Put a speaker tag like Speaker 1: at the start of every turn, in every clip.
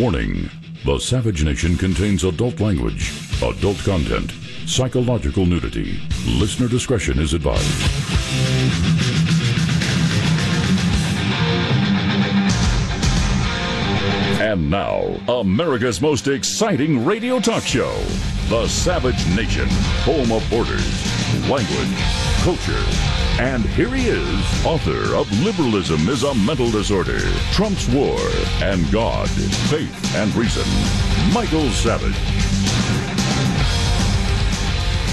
Speaker 1: Warning: the Savage Nation contains adult language, adult content, psychological nudity. Listener discretion is advised. And now, America's most exciting radio talk show, The Savage Nation, home of borders, language, culture. And here he is, author of Liberalism is a Mental Disorder, Trump's War, and God, Faith, and Reason, Michael Savage.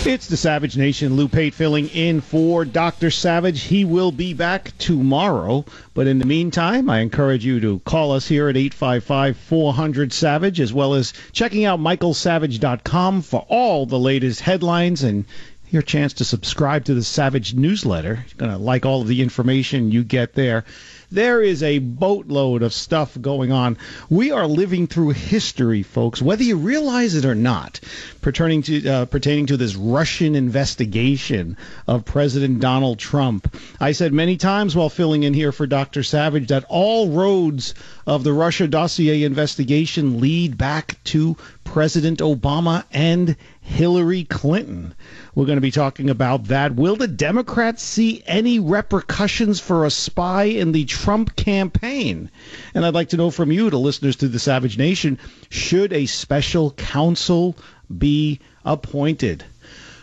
Speaker 2: It's the Savage Nation. Lou Pate filling in for Dr. Savage. He will be back tomorrow. But in the meantime, I encourage you to call us here at 855-400-SAVAGE, as well as checking out michaelsavage.com for all the latest headlines and your chance to subscribe to the Savage newsletter. You're going to like all of the information you get there. There is a boatload of stuff going on. We are living through history, folks, whether you realize it or not, pertaining to this Russian investigation of President Donald Trump. I said many times while filling in here for Dr. Savage that all roads of the Russia dossier investigation lead back to President Obama and Hillary Clinton. We're going to be talking about that. Will the Democrats see any repercussions for a spy in the Trump campaign? And I'd like to know from you, the listeners to the Savage Nation, should a special counsel be appointed?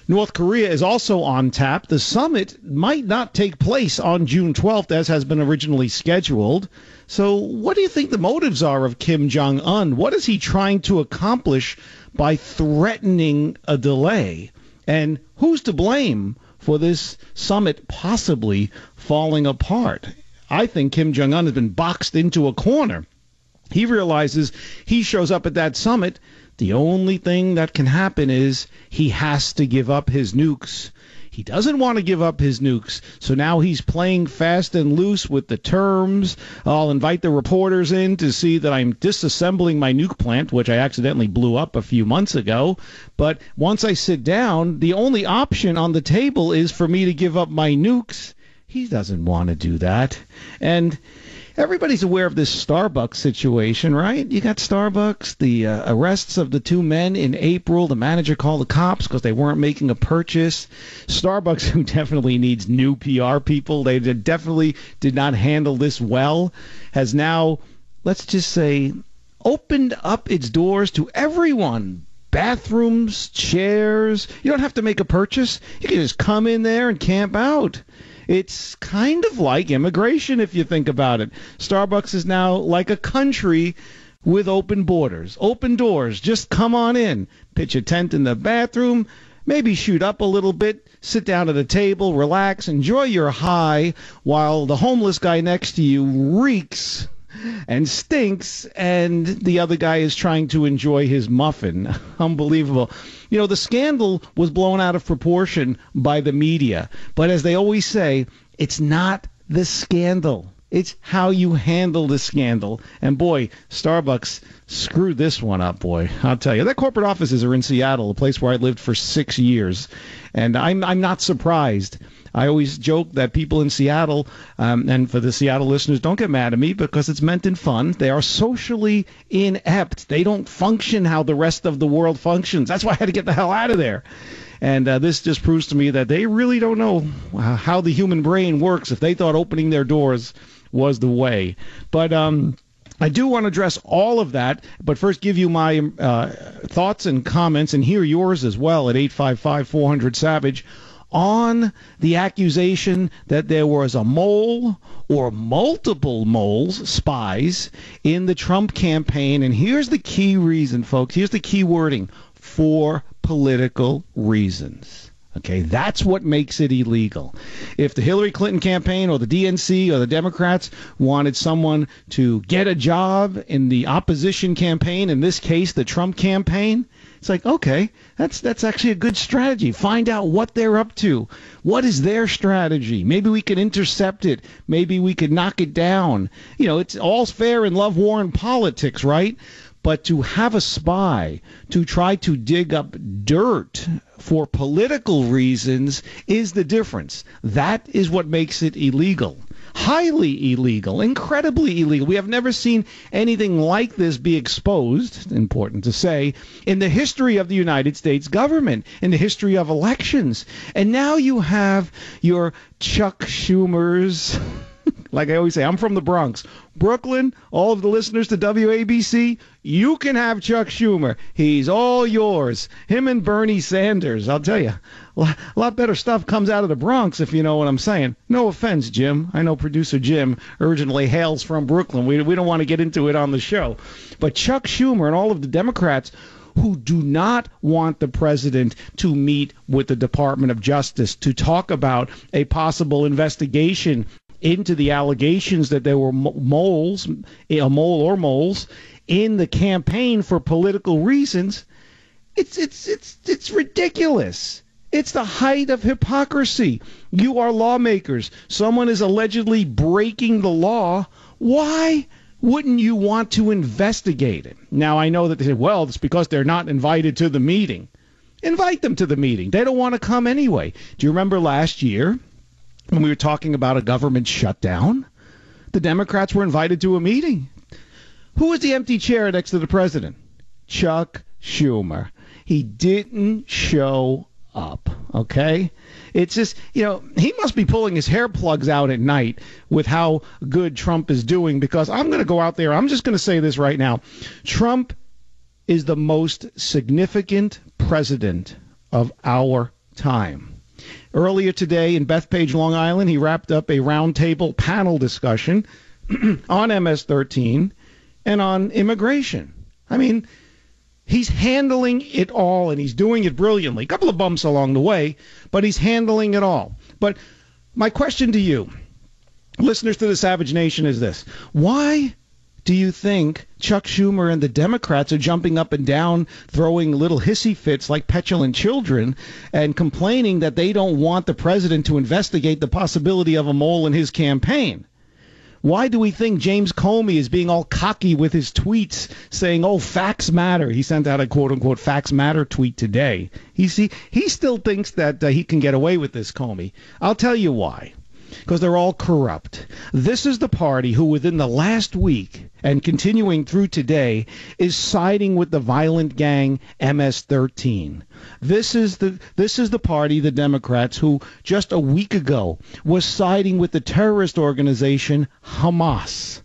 Speaker 2: North Korea is also on tap. The summit might not take place on June 12th, as has been originally scheduled. So what do you think the motives are of Kim Jong-un? What is he trying to accomplish by threatening a delay? And who's to blame for this summit possibly falling apart? I think Kim Jong-un has been boxed into a corner. He realizes he shows up at that summit. The only thing that can happen is he has to give up his nukes. He doesn't want to give up his nukes, so now he's playing fast and loose with the terms. I'll invite the reporters in to see that I'm disassembling my nuke plant, which I accidentally blew up a few months ago. But once I sit down, the only option on the table is for me to give up my nukes. He doesn't want to do that. And everybody's aware of this Starbucks situation, right? You got Starbucks, the arrests of the two men in April. The manager called the cops because they weren't making a purchase. Starbucks, who definitely needs new PR people, they definitely did not handle this well, has now, let's just say, opened up its doors to everyone. Bathrooms, chairs. You don't have to make a purchase. You can just come in there and camp out. It's kind of like immigration if you think about it. Starbucks is now like a country with open borders, open doors. Just come on in, pitch a tent in the bathroom, maybe shoot up a little bit, sit down at a table, relax, enjoy your high while the homeless guy next to you reeks and stinks, and the other guy is trying to enjoy his muffin. Unbelievable. You know, the scandal was blown out of proportion by the media. But as they always say, it's not the scandal. It's how you handle the scandal. And boy, Starbucks screwed this one up, boy. I'll tell you. Their corporate offices are in Seattle, a place where I lived for 6 years. And I'm not surprised. I always joke that people in Seattle, and for the Seattle listeners, don't get mad at me because it's meant in fun. They are socially inept. They don't function how the rest of the world functions. That's why I had to get the hell out of there. And this just proves to me that they really don't know how the human brain works if they thought opening their doors was the way. But I do want to address all of that, but first give you my thoughts and comments, and hear yours as well at 855-400-SAVAGE. On the accusation that there was a mole or multiple moles, spies, in the Trump campaign. And here's the key reason, folks. Here's the key wording: for political reasons. Okay, that's what makes it illegal. If the Hillary Clinton campaign or the DNC or the Democrats wanted someone to get a job in the opposition campaign, in this case the Trump campaign, it's like, okay, that's actually a good strategy. Find out what they're up to. What is their strategy? Maybe we could intercept it. Maybe we could knock it down. You know, it's all's fair in love, war, and politics, right? But to have a spy to try to dig up dirt for political reasons is the difference. That is what makes it illegal. highly illegal, incredibly illegal. We have never seen anything like this be exposed, important to say, in the history of the United States government, in the history of elections. And now you have your Chuck Schumers. Like I always say, I'm from the Bronx. Brooklyn, all of the listeners to WABC, you can have Chuck Schumer. He's all yours. Him and Bernie Sanders. I'll tell you, a lot better stuff comes out of the Bronx, if you know what I'm saying. No offense, Jim. I know producer Jim originally hails from Brooklyn. We don't want to get into it on the show. But Chuck Schumer and all of the Democrats who do not want the president to meet with the Department of Justice to talk about a possible investigation into the allegations that there were moles in the campaign for political reasons. It's ridiculous. It's the height of hypocrisy. You are lawmakers. Someone is allegedly breaking the law. Why wouldn't you want to investigate it? Now, I know that they say, well, it's because they're not invited to the meeting. Invite them to the meeting. They don't want to come anyway. Do you remember last year when we were talking about a government shutdown? The Democrats were invited to a meeting. Who was the empty chair next to the president? Chuck Schumer. He didn't show up, okay? It's just, he must be pulling his hair plugs out at night with how good Trump is doing, because I'm going to go out there. I'm just going to say this right now. Trump is the most significant president of our time. Earlier today in Bethpage, Long Island, he wrapped up a roundtable panel discussion on MS-13 and on immigration. I mean, he's handling it all, and he's doing it brilliantly. A couple of bumps along the way, but he's handling it all. But my question to you, listeners to the Savage Nation, is this. Why do you think Chuck Schumer and the Democrats are jumping up and down, throwing little hissy fits like petulant children, and complaining that they don't want the president to investigate the possibility of a mole in his campaign? Why do we think James Comey is being all cocky with his tweets saying, oh, facts matter? He sent out a quote-unquote facts matter tweet today. He still thinks that he can get away with this, Comey. I'll tell you why. Because they're all corrupt. This is the party who within the last week and continuing through today is siding with the violent gang MS-13. This is the party, the Democrats, who just a week ago was siding with the terrorist organization Hamas.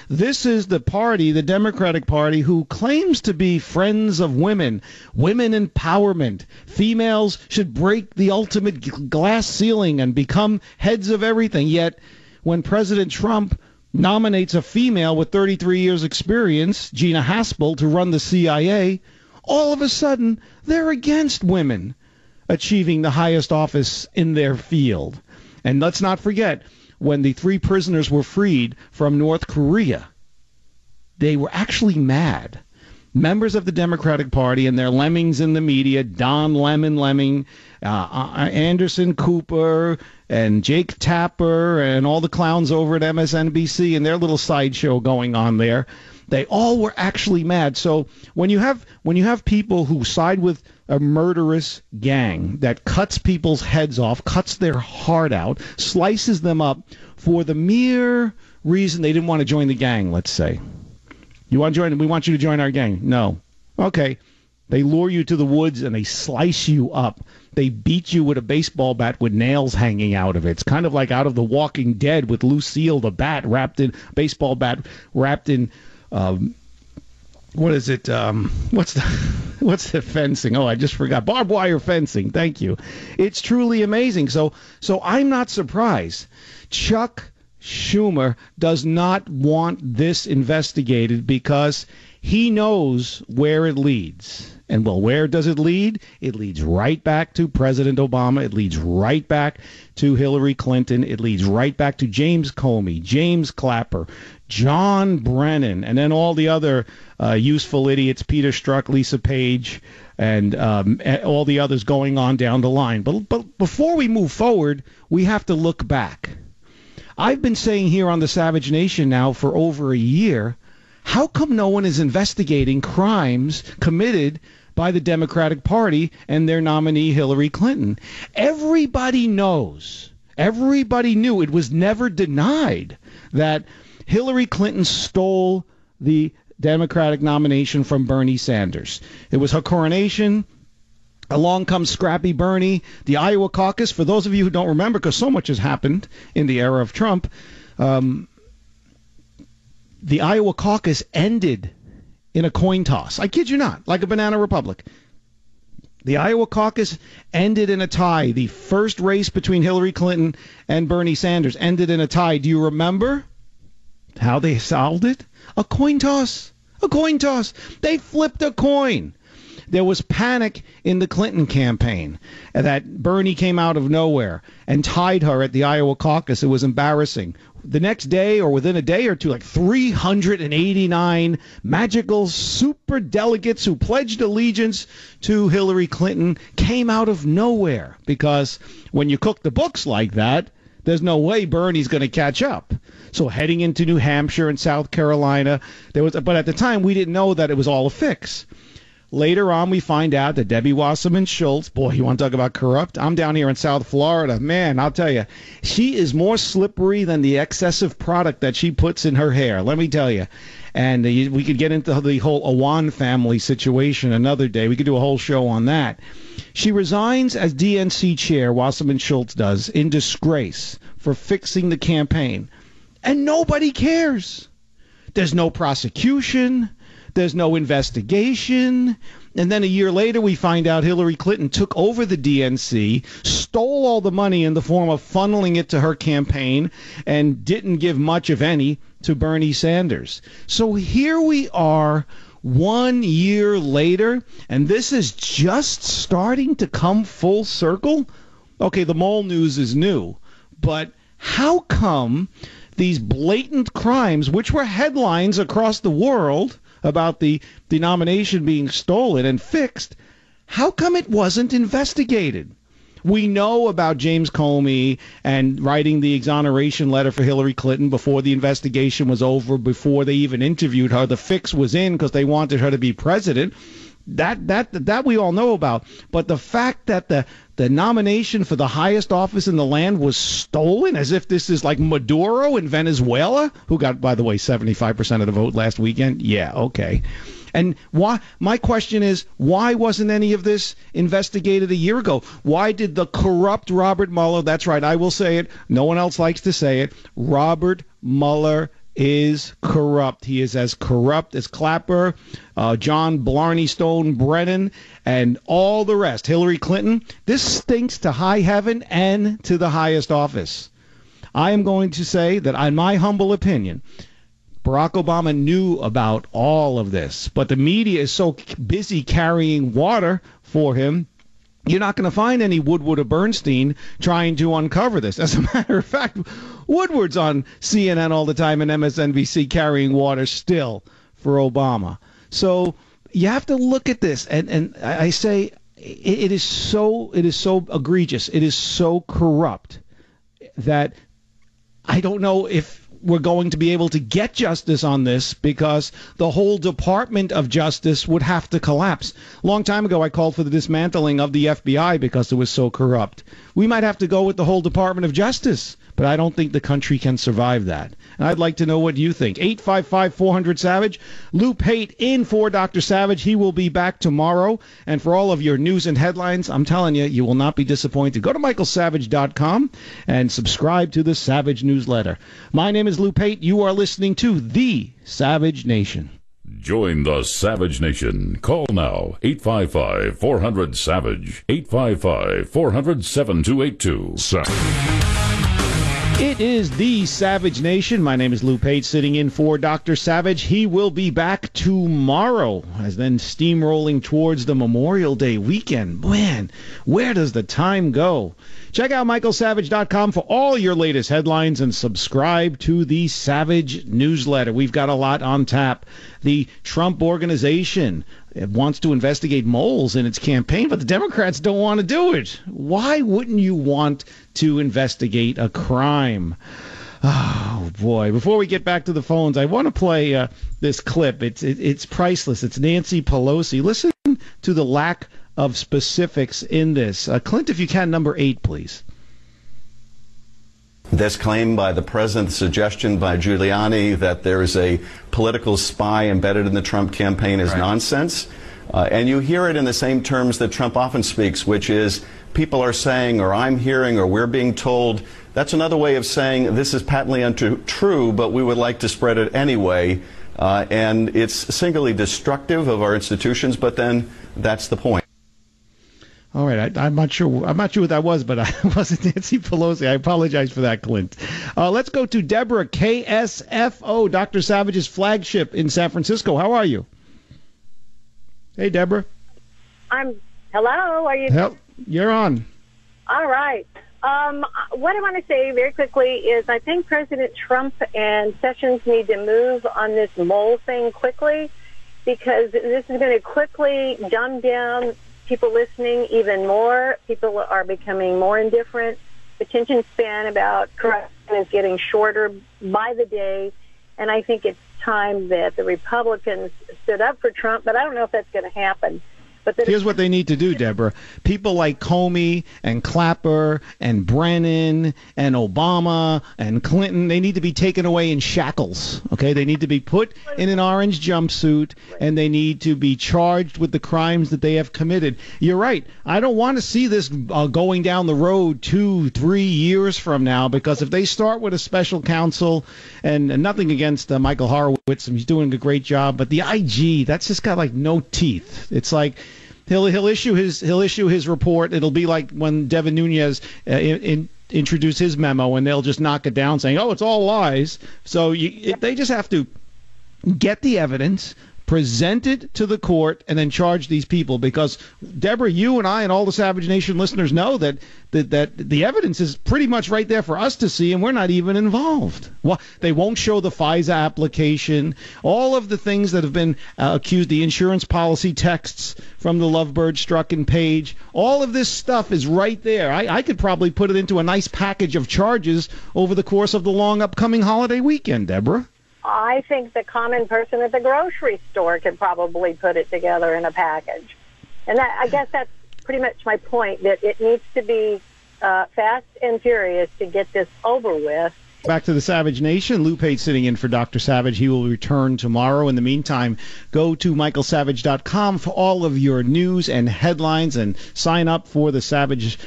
Speaker 2: This is the party, the Democratic Party, who claims to be friends of women, women empowerment. Females should break the ultimate glass ceiling and become heads of everything. Yet, when President Trump nominates a female with 33 years experience, Gina Haspel, to run the CIA, all of a sudden they're against women achieving the highest office in their field. And let's not forget, when the 3 prisoners were freed from North Korea, they were actually mad. Members of the Democratic Party and their lemmings in the media, Don Lemming, Anderson Cooper, and Jake Tapper, and all the clowns over at MSNBC and their little sideshow going on there, they all were actually mad. So when you have people who side with a murderous gang that cuts people's heads off, cuts their heart out, slices them up for the mere reason they didn't want to join the gang, let's say. You want to join? We want you to join our gang. No. Okay. They lure you to the woods and they slice you up. They beat you with a baseball bat with nails hanging out of it. It's kind of like out of The Walking Dead with Lucille, the baseball bat wrapped in what is it? What's the fencing? Oh, I just forgot. Barbed wire fencing. Thank you. It's truly amazing. So I'm not surprised. Chuck Schumer does not want this investigated because he knows where it leads. And, well, where does it lead? It leads right back to President Obama. It leads right back to Hillary Clinton. It leads right back to James Comey, James Clapper, John Brennan, and then all the other useful idiots, Peter Strzok, Lisa Page, and all the others going on down the line. But before we move forward, we have to look back. I've been saying here on the Savage Nation now for over a year, how come no one is investigating crimes committed by the Democratic Party and their nominee Hillary Clinton? Everybody knows Everybody knew, it was never denied, that Hillary Clinton stole the Democratic nomination from Bernie Sanders. It was her coronation. Along comes Scrappy Bernie. The Iowa caucus, for those of you who don't remember, because so much has happened in the era of Trump, the Iowa caucus ended in a coin toss. I kid you not, like a banana republic. The Iowa caucus ended in a tie. The first race between Hillary Clinton and Bernie Sanders ended in a tie. Do you remember how they solved it? A coin toss. A coin toss. They flipped a coin. There was panic in the Clinton campaign that Bernie came out of nowhere and tied her at the Iowa caucus. It was embarrassing. The next day, or within a day or two, like 389 magical super delegates who pledged allegiance to Hillary Clinton came out of nowhere, because when you cook the books like that, there's no way Bernie's going to catch up. So heading into New Hampshire and South Carolina, but at the time we didn't know that it was all a fix. Later on, we find out that Debbie Wasserman Schultz, boy, you want to talk about corrupt? I'm down here in South Florida. Man, I'll tell you, she is more slippery than the excessive product that she puts in her hair. Let me tell you. And we could get into the whole Awan family situation another day. We could do a whole show on that. She resigns as DNC chair, Wasserman Schultz does, in disgrace for fixing the campaign. And nobody cares. There's no prosecution. There's no investigation. And then a year later, we find out Hillary Clinton took over the DNC, stole all the money in the form of funneling it to her campaign, and didn't give much, if any, to Bernie Sanders. So here we are 1 year later, and this is just starting to come full circle. Okay, the mole news is new, but how come these blatant crimes, which were headlines across the world about the nomination being stolen and fixed, how come it wasn't investigated? We know about James Comey and writing the exoneration letter for Hillary Clinton before the investigation was over, before they even interviewed her. The fix was in because they wanted her to be president. That we all know about. But the fact that the nomination for the highest office in the land was stolen, as if this is like Maduro in Venezuela, who got, by the way, 75% of the vote last weekend. Yeah, okay. And why? My question is, why wasn't any of this investigated a year ago? Why did the corrupt Robert Mueller, that's right, I will say it, no one else likes to say it, Robert Mueller is corrupt. He is as corrupt as Clapper, John Blarney Stone Brennan, and all the rest. Hillary Clinton. This stinks to high heaven and to the highest office. I am going to say that, in my humble opinion, Barack Obama knew about all of this, but the media is so busy carrying water for him, you're not going to find any Woodward or Bernstein trying to uncover this. As a matter of fact, Woodward's on CNN all the time and MSNBC carrying water still for Obama. So you have to look at this, and I say it is so egregious, it is so corrupt that I don't know if we're going to be able to get justice on this, because the whole Department of Justice would have to collapse. A long time ago, I called for the dismantling of the FBI because it was so corrupt. We might have to go with the whole Department of Justice, but I don't think the country can survive that. And I'd like to know what you think. 855-400-SAVAGE. Lou Pate in for Dr. Savage. He will be back tomorrow. And for all of your news and headlines, I'm telling you, you will not be disappointed. Go to michaelsavage.com and subscribe to the Savage newsletter. My name is Lou Pate. You are listening to The Savage Nation.
Speaker 1: Join the Savage Nation. Call now, 855-400-SAVAGE, 855-400-7282.
Speaker 2: It is the Savage Nation. My name is Lou Pate, sitting in for Dr. Savage. He will be back tomorrow, as then steamrolling towards the Memorial Day weekend. Man, where does the time go? Check out michaelsavage.com for all your latest headlines and subscribe to the Savage newsletter. We've got a lot on tap. The Trump Organization wants to investigate moles in its campaign, but the Democrats don't want to do it. Why wouldn't you want to investigate a crime? Oh, boy. Before we get back to the phones, I want to play this clip. It's priceless. It's Nancy Pelosi. Listen to the lack of specifics in this. Clint, if you can, number 8, please.
Speaker 3: This claim by the president, the suggestion by Giuliani that there is a political spy embedded in the Trump campaign is nonsense. And you hear it in the same terms that Trump often speaks, which is people are saying, or I'm hearing, or we're being told. That's another way of saying this is patently untrue, but we would like to spread it anyway. And it's singularly destructive of our institutions, but then that's the point.
Speaker 2: All right, I'm not sure what that was, but I wasn't Nancy Pelosi. I apologize for that, Clint. Let's go to Deborah, KSFO, Dr. Savage's flagship in San Francisco. How are you? Hey, Deborah.
Speaker 4: Hello. Are you?
Speaker 2: You're on.
Speaker 4: All right. What I want to say very quickly is I think President Trump and Sessions need to move on this mole thing quickly, because this is going to quickly dumb down people listening even more. People are becoming more indifferent. Attention span about corruption is getting shorter by the day, and I think it's time that the Republicans stood up for Trump, but I don't know if that's going to happen. But
Speaker 2: here's what they need to do, Deborah. People like Comey and Clapper and Brennan and Obama and Clinton, they need to be taken away in shackles, okay? They need to be put in an orange jumpsuit, and they need to be charged with the crimes that they have committed. You're right. I don't want to see this going down the road 2-3 years from now, because if they start with a special counsel, and nothing against Michael Horowitz, he's doing a great job, but the IG, that's just got like no teeth. It's like he'll issue his report. It'll be like when Devin Nunes introduced his memo, and they'll just knock it down saying, "Oh, it's all lies." So they just have to get the evidence, present it to the court, and then charge these people. Because, Deborah, you and I and all the Savage Nation listeners know that the evidence is pretty much right there for us to see, and we're not even involved. Well, they won't show the FISA application, all of the things that have been accused, the insurance policy texts from the Lovebird Strachan page. All of this stuff is right there. I could probably put it into a nice package of charges over the course of the long upcoming holiday weekend, Deborah.
Speaker 4: I think the common person at the grocery store could probably put it together in a package. And I guess that's pretty much my point, that it needs to be fast and furious to get this over with.
Speaker 2: Back to the Savage Nation. Lou Pate sitting in for Dr. Savage. He will return tomorrow. In the meantime, go to michaelsavage.com for all of your news and headlines, and sign up for the Savage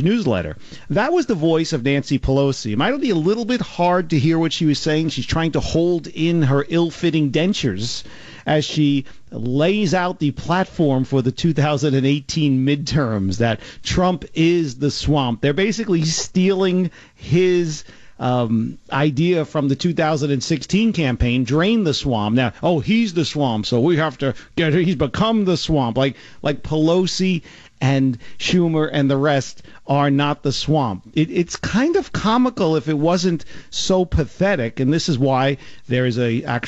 Speaker 2: newsletter. That was the voice of Nancy Pelosi. It might be a little bit hard to hear what she was saying. She's trying to hold in her ill-fitting dentures as she lays out the platform for the 2018 midterms, that Trump is the swamp. They're basically stealing his idea from the 2016 campaign, drain the swamp. Now, he's the swamp, so we have to he's become the swamp. Like Pelosi and Schumer and the rest are not the swamp. It's kind of comical if it wasn't so pathetic, and this is why there is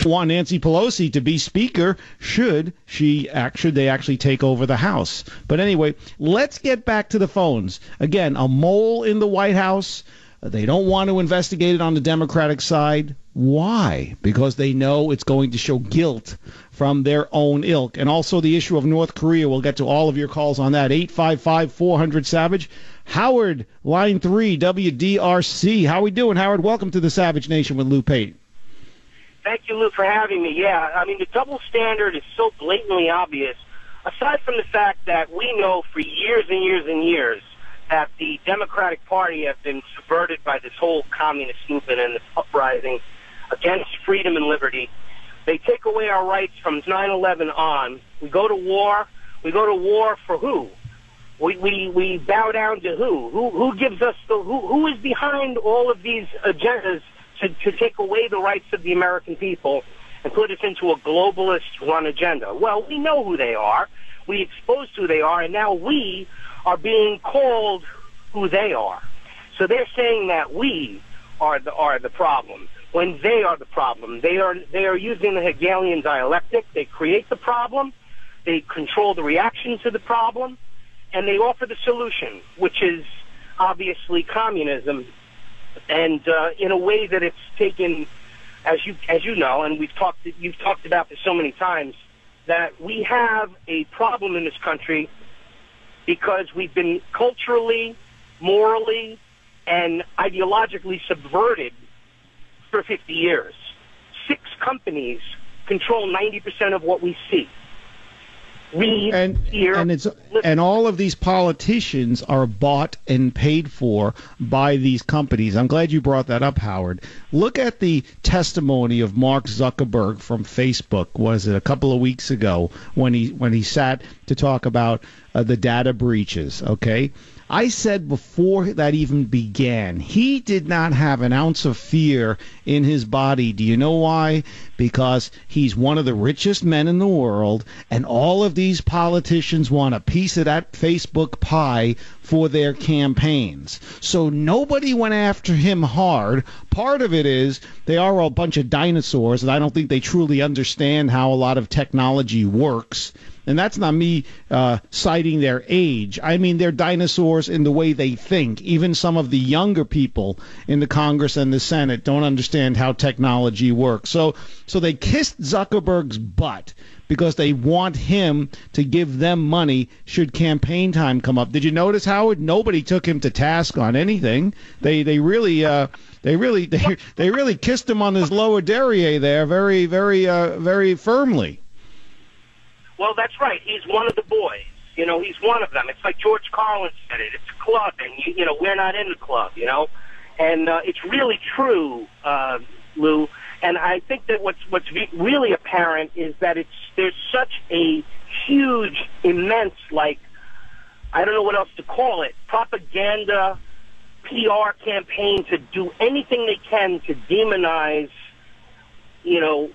Speaker 2: want Nancy Pelosi to be speaker should they actually take over the House. But anyway, let's get back to the phones. Again, a mole in the White House. They don't want to investigate it on the Democratic side. Why? Because they know it's going to show guilt from their own ilk. And also the issue of North Korea. We'll get to all of your calls on that. 855-400-SAVAGE. Howard, line 3, WDRC. How we doing, Howard? Welcome to the Savage Nation with Lou Pate.
Speaker 5: Thank you, Lou, for having me. Yeah, I mean, the double standard is so blatantly obvious, aside from the fact that we know for years and years and years that the Democratic Party have been subverted by this whole communist movement and this uprising against freedom and liberty. They take away our rights from 9/11 on. We go to war. We go to war for who? We bow down to who? Who gives us who is behind all of these agendas to take away the rights of the American people and put us into a globalist-run agenda? Well, we know who they are. We exposed who they are, and now we are being called who they are. So they're saying that we are the problem when they are the problem. They are using the Hegelian dialectic. They create the problem, they control the reaction to the problem, and they offer the solution, which is obviously communism, and in a way that it's taken, as you know, and you've talked about this so many times, that we have a problem in this country because we've been culturally, morally, and ideologically subverted for 50 years. 6 companies control 90% of what we see. Read, hear,
Speaker 2: and all of these politicians are bought and paid for by these companies. I'm glad you brought that up, Howard. Look at the testimony of Mark Zuckerberg from Facebook. Was it a couple of weeks ago when he sat to talk about the data breaches? Okay. I said before that even began, he did not have an ounce of fear in his body. Do you know why? Because he's one of the richest men in the world, and all of these politicians want a piece of that Facebook pie for their campaigns. So nobody went after him hard. Part of it is they are a bunch of dinosaurs, and I don't think they truly understand how a lot of technology works. And that's not me citing their age. I mean, they're dinosaurs in the way they think. Even some of the younger people in the Congress and the Senate don't understand how technology works. So they kissed Zuckerberg's butt because they want him to give them money should campaign time come up. Did you notice, Howard? Nobody took him to task on anything. They really kissed him on his lower derriere there very, very, very firmly.
Speaker 5: Well, that's right. He's one of the boys. You know, he's one of them. It's like George Carlin said it. It's a club, and, you know, we're not in the club, you know. And it's really true, Lou. And I think that what's really apparent is that there's such a huge, immense, like, I don't know what else to call it, propaganda, PR campaign to do anything they can to demonize, you know,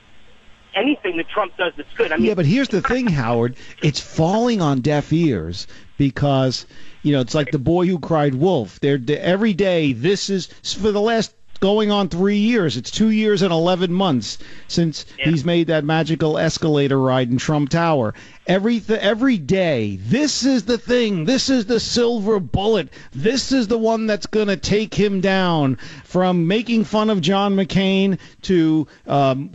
Speaker 5: anything that Trump does that's good. I mean,
Speaker 2: yeah, but here's the thing, Howard. It's falling on deaf ears because, you know, it's like the boy who cried wolf. Every day, this is for the last going on 3 years. It's 2 years and 11 months since he's made that magical escalator ride in Trump Tower. Every day, this is the thing. This is the silver bullet. This is the one that's going to take him down. From making fun of John McCain to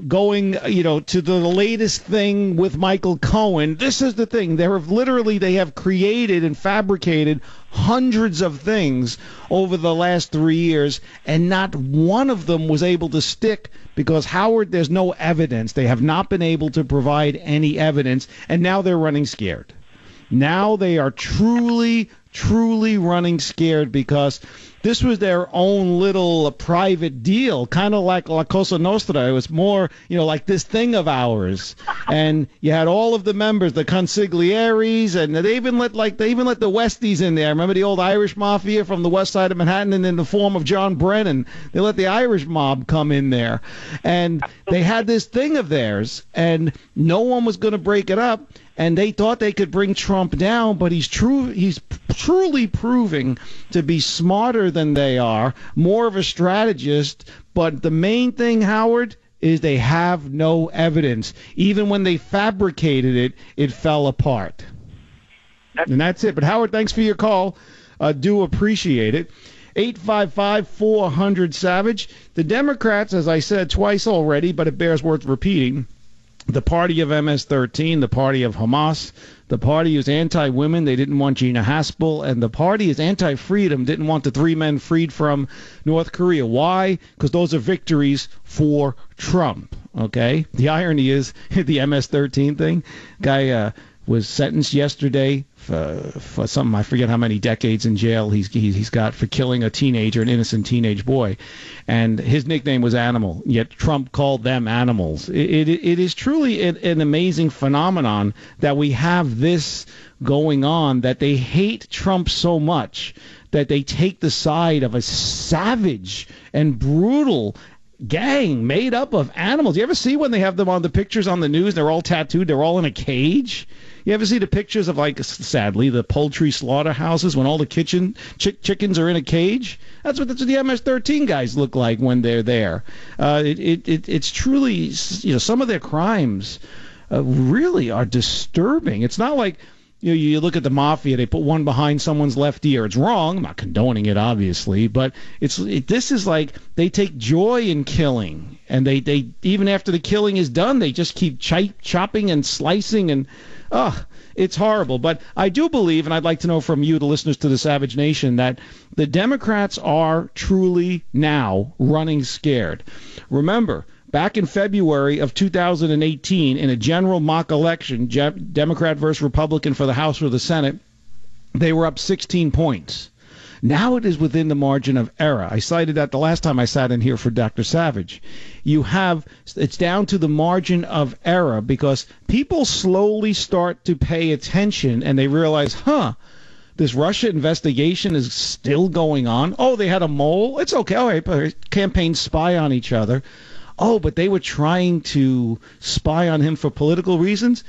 Speaker 2: going, you know, to the latest thing with Michael Cohen. This is the thing. They have created and fabricated hundreds of things over the last 3 years, and not one of them was able to stick because, Howard, there's no evidence. They have not been able to provide any evidence, and now they're running scared. Now they are truly running scared because this was their own little private deal, kind of like La Cosa Nostra. It was more, you know, like this thing of ours. And you had all of the members, the consiglieres, and they even let the Westies in there. Remember the old Irish mafia from the west side of Manhattan, and in the form of John Brennan, they let the Irish mob come in there. And they had this thing of theirs, and no one was going to break it up. And they thought they could bring Trump down, but he's truly proving to be smarter than they are, more of a strategist. But the main thing, Howard, is they have no evidence. Even when they fabricated it, it fell apart. And that's it. But, Howard, thanks for your call. Do appreciate it. 855-400-SAVAGE. The Democrats, as I said twice already, but it bears worth repeating, the party of MS-13, the party of Hamas, the party is anti-women, they didn't want Gina Haspel, and the party is anti-freedom, didn't want the 3 men freed from North Korea. Why? Because those are victories for Trump, okay? The irony is, the MS-13 thing, guy was sentenced yesterday for something, I forget how many decades in jail he's got for killing a teenager, an innocent teenage boy. And his nickname was Animal, yet Trump called them animals. It is truly an amazing phenomenon that we have this going on, that they hate Trump so much that they take the side of a savage and brutal gang made up of animals. You ever see when they have them on the pictures on the news, they're all tattooed, they're all in a cage? You ever see the pictures of, like, sadly, the poultry slaughterhouses when all the chickens are in a cage? That's what the MS-13 guys look like when they're there. It's truly, you know, some of their crimes really are disturbing. It's not like, you look at the mafia, they put one behind someone's left ear. It's wrong. I'm not condoning it, obviously, but this is like they take joy in killing, and they even after the killing is done, they just keep chopping and slicing, and it's horrible. But I do believe, and I'd like to know from you, the listeners to the Savage Nation, that the Democrats are truly now running scared. Remember, back in February of 2018, in a general mock election, Democrat versus Republican for the House or the Senate, they were up 16 points. Now it is within the margin of error. I cited that the last time I sat in here for Dr. Savage. It's down to the margin of error because people slowly start to pay attention and they realize, this Russia investigation is still going on. Oh, they had a mole? It's okay. All right, campaigns spy on each other. Oh, but they were trying to spy on him for political reasons?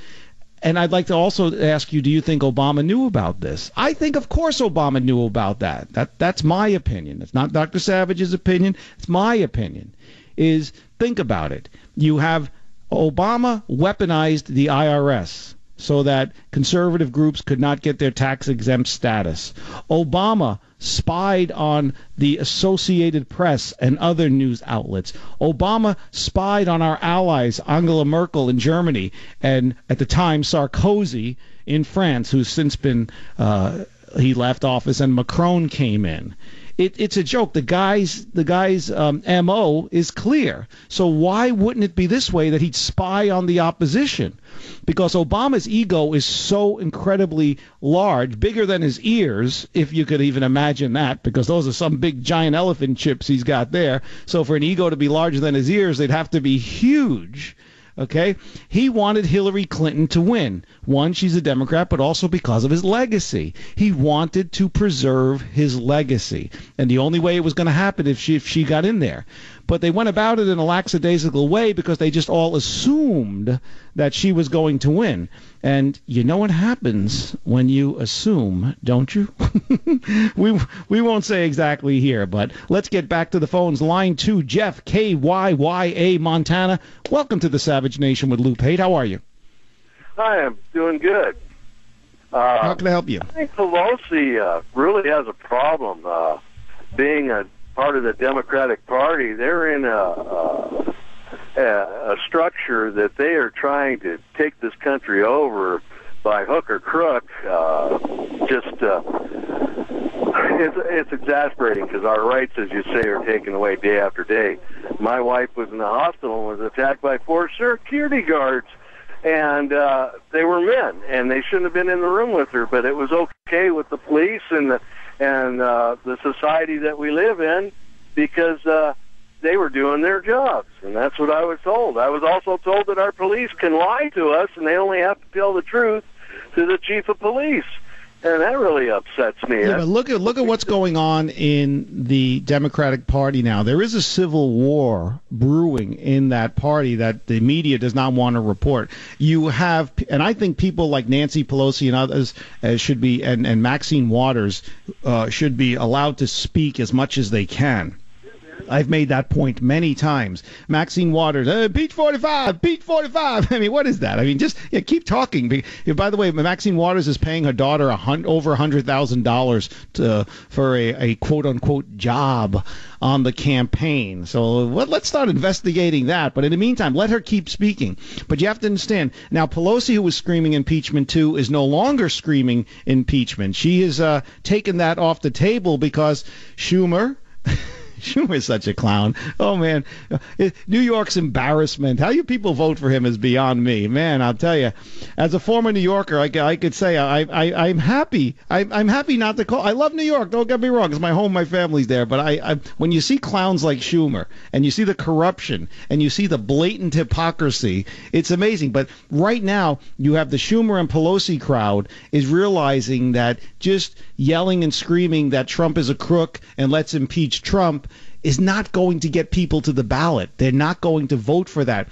Speaker 2: And I'd like to also ask you, do you think Obama knew about this? I think, of course, Obama knew about that. That's my opinion. It's not Dr. Savage's opinion. It's my opinion. Think about it. You have Obama weaponized the IRS so that conservative groups could not get their tax-exempt status. Obama spied on the Associated Press and other news outlets. Obama spied on our allies, Angela Merkel in Germany, and at the time Sarkozy in France, who's since been, he left office, and Macron came in. It's a joke. The guy's MO is clear. So why wouldn't it be this way that he'd spy on the opposition? Because Obama's ego is so incredibly large, bigger than his ears, if you could even imagine that, because those are some big giant elephant chips he's got there. So for an ego to be larger than his ears, they'd have to be huge. Okay? He wanted Hillary Clinton to win. One, she's a Democrat, but also because of his legacy. He wanted to preserve his legacy. And the only way it was going to happen if she got in there. But they went about it in a lackadaisical way because they just all assumed that she was going to win. And you know what happens when you assume, don't you? we won't say exactly here, but let's get back to the phones. Line 2, Jeff, KYYA, Montana. Welcome to the Savage Nation with Lou Pate. How are you?
Speaker 6: Hi, I'm doing good.
Speaker 2: How can I help you?
Speaker 6: I think Pelosi really has a problem being a part of the Democratic Party. They're in a structure that they are trying to take this country over by hook or crook. It's exasperating because our rights, as you say, are taken away day after day. My wife was in the hospital and was attacked by 4 security guards, and they were men, and they shouldn't have been in the room with her, but it was okay with the police and the society that we live in because they were doing their jobs, and that's what I was told. I was also told that our police can lie to us, and they only have to tell the truth to the chief of police, and that really upsets me.
Speaker 2: Yeah, but look at what's going on in the Democratic Party now. There is a civil war brewing in that party that the media does not want to report. You have, and I think people like Nancy Pelosi and others should be, and Maxine Waters should be allowed to speak as much as they can. I've made that point many times. Maxine Waters, Beach 45, Beach 45. I mean, what is that? I mean, just keep talking. By the way, Maxine Waters is paying her daughter over $100,000 for a quote-unquote job on the campaign. So let's start investigating that. But in the meantime, let her keep speaking. But you have to understand, now Pelosi, who was screaming impeachment too, is no longer screaming impeachment. She has taken that off the table because Schumer... Schumer is such a clown. Oh, man. New York's embarrassment. How you people vote for him is beyond me. Man, I'll tell you. As a former New Yorker, I could say I'm happy. I'm happy not to call. I love New York. Don't get me wrong. It's my home. My family's there. But when you see clowns like Schumer and you see the corruption and you see the blatant hypocrisy, it's amazing. But right now, you have the Schumer and Pelosi crowd is realizing that just yelling and screaming that Trump is a crook and let's impeach Trump is not going to get people to the ballot. They're not going to vote for that.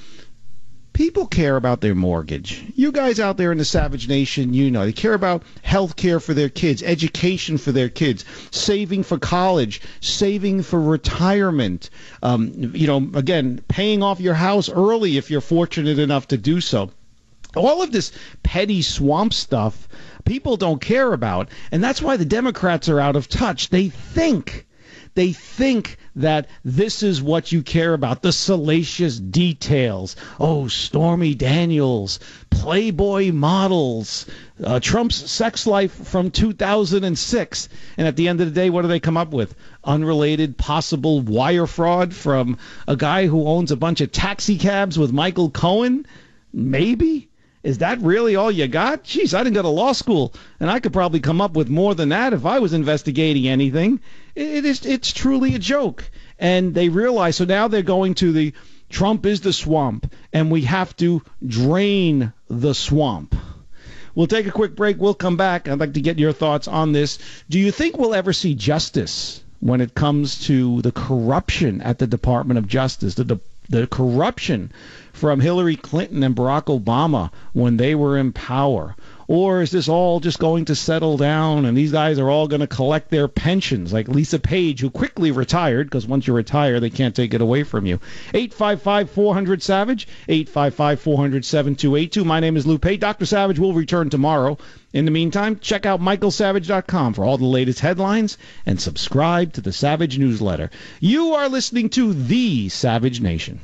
Speaker 2: People care about their mortgage. You guys out there in the Savage Nation, you know, they care about health care for their kids, education for their kids, saving for college, saving for retirement, again, paying off your house early if you're fortunate enough to do so. All of this petty swamp stuff people don't care about. And that's why the Democrats are out of touch. They think that this is what you care about, the salacious details. Oh, Stormy Daniels, Playboy models, Trump's sex life from 2006. And at the end of the day, what do they come up with? Unrelated possible wire fraud from a guy who owns a bunch of taxi cabs with Michael Cohen? Maybe? Is that really all you got? Jeez, I didn't go to law school, and I could probably come up with more than that if I was investigating anything. It's truly a joke. And they realize, so now they're going to the Trump is the swamp, and we have to drain the swamp. We'll take a quick break. We'll come back. I'd like to get your thoughts on this. Do you think we'll ever see justice when it comes to the corruption at the Department of Justice, the corruption from Hillary Clinton and Barack Obama when they were in power? Or is this all just going to settle down and these guys are all going to collect their pensions like Lisa Page, who quickly retired, because once you retire, they can't take it away from you? 855-400-SAVAGE, 855-400-7282. My name is Lou Pate. Dr. Savage will return tomorrow. In the meantime, check out michaelsavage.com for all the latest headlines and subscribe to the Savage newsletter. You are listening to The Savage Nation.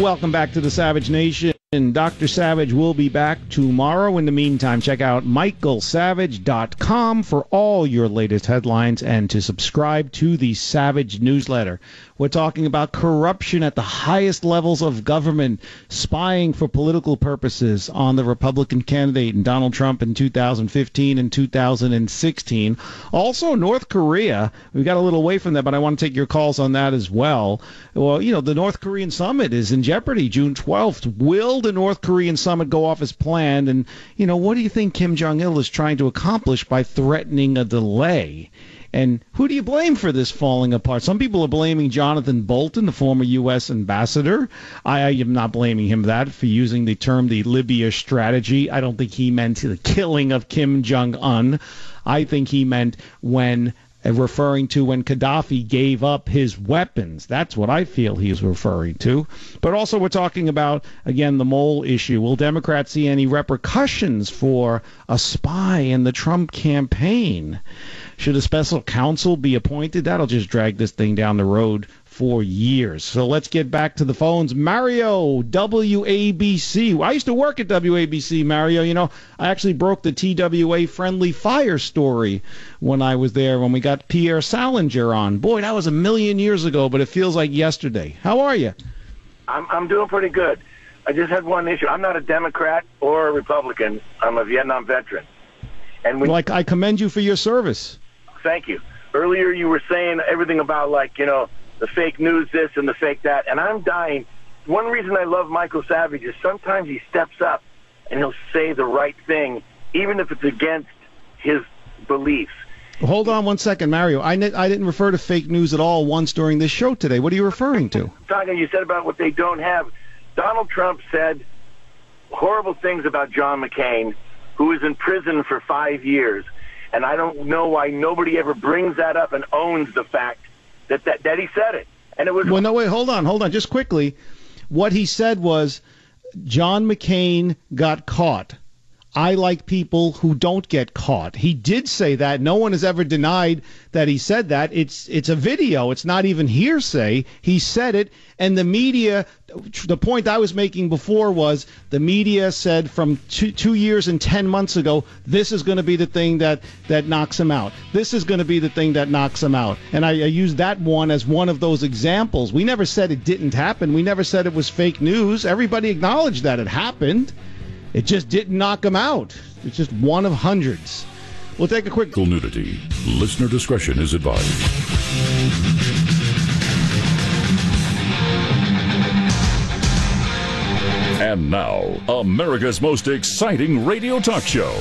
Speaker 2: Welcome back to the Savage Nation. Dr. Savage will be back tomorrow. In the meantime, check out michaelsavage.com for all your latest headlines and to subscribe to the Savage newsletter. We're talking about corruption at the highest levels of government, spying for political purposes on the Republican candidate and Donald Trump in 2015 and 2016. Also, North Korea. We got a little away from that, but I want to take your calls on that as well. Well, you know, the North Korean summit is in jeopardy June 12th. Will the North Korean summit go off as planned? And, you know, what do you think Kim Jong-il is trying to accomplish by threatening a delay? And who do you blame for this falling apart? Some people are blaming Jonathan Bolton, the former U.S. ambassador. I am not blaming him for using the term the Libya strategy. I don't think he meant the killing of Kim Jong-un. I think he meant referring to when Gaddafi gave up his weapons. That's what I feel he is referring to. But also we're talking about, again, the mole issue. Will Democrats see any repercussions for a spy in the Trump campaign? Should a special counsel be appointed? That'll just drag this thing down the road for years. So let's get back to the phones. Mario, WABC. I used to work at WABC, Mario. You know, I actually broke the TWA friendly fire story when I was there, when we got Pierre Salinger on. Boy, that was a million years ago, but it feels like yesterday. How are you?
Speaker 7: I'm doing pretty good. I just had one issue. I'm not a Democrat or a Republican. I'm a Vietnam veteran. And
Speaker 2: I commend you for your service.
Speaker 7: Thank you. Earlier you were saying everything about, like, you know, the fake news this and the fake that, and I'm dying. One reason I love Michael Savage is sometimes he steps up and he'll say the right thing, even if it's against his beliefs.
Speaker 2: Hold on one second, Mario. I didn't refer to fake news at all once during this show today. What are you referring to?
Speaker 7: You said about what they don't have. Donald Trump said horrible things about John McCain, who is in prison for 5 years. And I don't know why nobody ever brings that up and owns the fact that he said it. And it was.
Speaker 2: Well, no, wait, hold on. Just quickly. What he said was John McCain got caught. I like people who don't get caught. He did say that. No one has ever denied that he said that. It's a video. It's not even hearsay. He said it, and the media, the point I was making before was the media said from 2 years and 10 months ago, this is going to be the thing that knocks him out. This is going to be the thing that knocks him out. And I used that one as one of those examples. We never said it didn't happen. We never said it was fake news. Everybody acknowledged that it happened. It just didn't knock him out. It's just one of hundreds. We'll take a quick...
Speaker 1: Nudity. Listener discretion is advised. And now, America's most exciting radio talk show,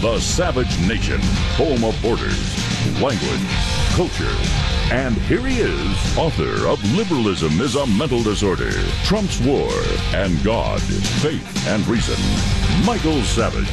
Speaker 1: The Savage Nation, home of borders, language, culture. And here he is, author of Liberalism is a Mental Disorder, Trump's War, and God, Faith, and Reason, Michael Savage.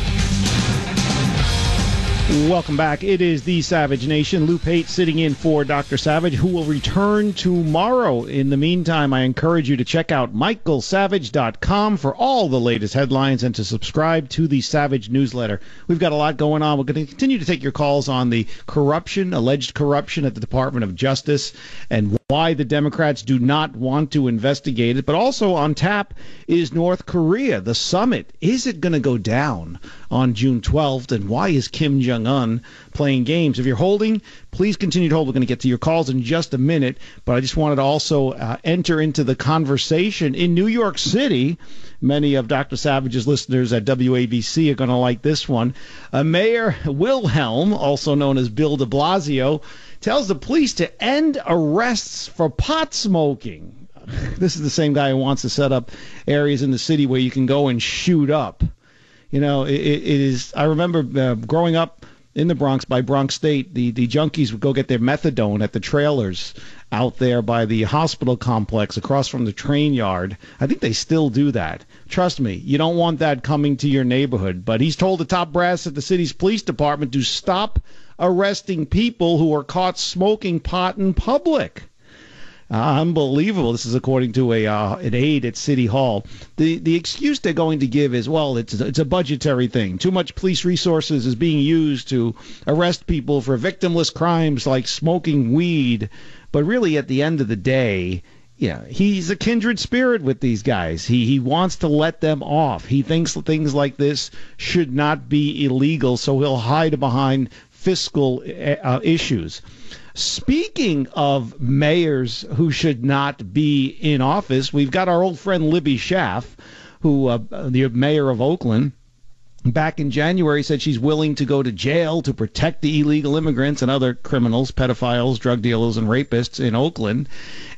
Speaker 2: Welcome back. It is the Savage Nation. Lou Pate sitting in for Dr. Savage, who will return tomorrow. In the meantime, I encourage you to check out michaelsavage.com for all the latest headlines and to subscribe to the Savage newsletter. We've got a lot going on. We're going to continue to take your calls on the alleged corruption at the Department of Justice, and why the Democrats do not want to investigate it. But also on tap is North Korea. The summit, is it going to go down on June 12th? And why is Kim Jong-un playing games? If you're holding, please continue to hold. We're going to get to your calls in just a minute. But I just wanted to also enter into the conversation. In New York City, many of Dr. Savage's listeners at WABC are going to like this one. Mayor Wilhelm, also known as Bill de Blasio, tells the police to end arrests for pot smoking. This is the same guy who wants to set up areas in the city where you can go and shoot up. You know, it is. I remember growing up in the Bronx, by Bronx State, the junkies would go get their methadone at the trailers out there by the hospital complex across from the train yard. I think they still do that. Trust me, you don't want that coming to your neighborhood. But he's told the top brass at the city's police department to stop arresting people who are caught smoking pot in public. Unbelievable. This is according to an aide at City Hall. The excuse they're going to give is, well, it's a budgetary thing. Too much police resources is being used to arrest people for victimless crimes like smoking weed. But really, at the end of the day, yeah, he's a kindred spirit with these guys. He wants to let them off. He thinks things like this should not be illegal, so he'll hide behind fiscal issues. Speaking of mayors who should not be in office, we've got our old friend Libby Schaaf, who the mayor of Oakland, back in January said she's willing to go to jail to protect the illegal immigrants and other criminals, pedophiles, drug dealers, and rapists in Oakland.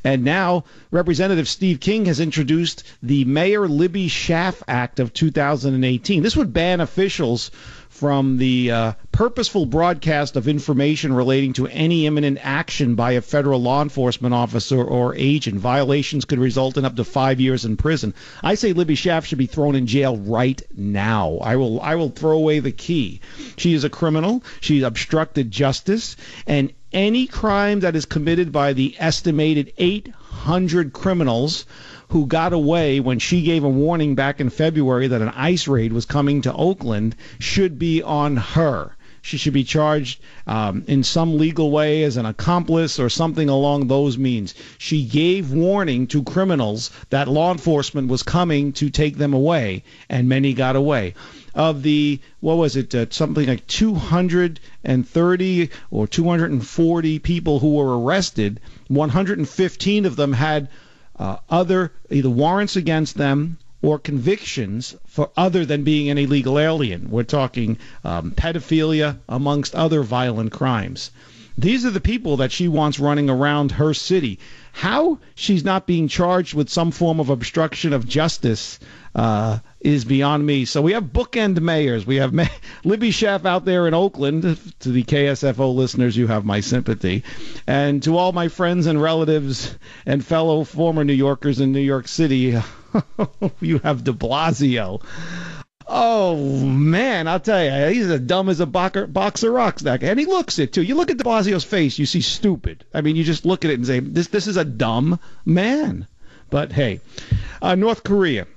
Speaker 2: And now Representative Steve King has introduced the Mayor Libby Schaaf Act of 2018. This would ban officials from the purposeful broadcast of information relating to any imminent action by a federal law enforcement officer or agent. Violations could result in up to 5 years in prison. I say Libby Schaaf should be thrown in jail right now. I will throw away the key. She is a criminal. She obstructed justice. And any crime that is committed by the estimated 800 criminals who got away when she gave a warning back in February that an ICE raid was coming to Oakland should be on her. She should be charged in some legal way as an accomplice or something along those means. She gave warning to criminals that law enforcement was coming to take them away, and many got away. Of the, something like 230 or 240 people who were arrested, 115 of them had other either warrants against them or convictions for other than being an illegal alien. We're talking pedophilia, amongst other violent crimes. These are the people that she wants running around her city. How she's not being charged with some form of obstruction of justice is beyond me. So we have bookend mayors. We have Libby Schaaf out there in Oakland. To the KSFO listeners, you have my sympathy. And to all my friends and relatives and fellow former New Yorkers in New York City, you have de Blasio. Oh, man, I'll tell you, he's as dumb as a box of rocks, that guy. And he looks it, too. You look at de Blasio's face, you see stupid. I mean, you just look at it and say, this is a dumb man. But, hey, North Korea.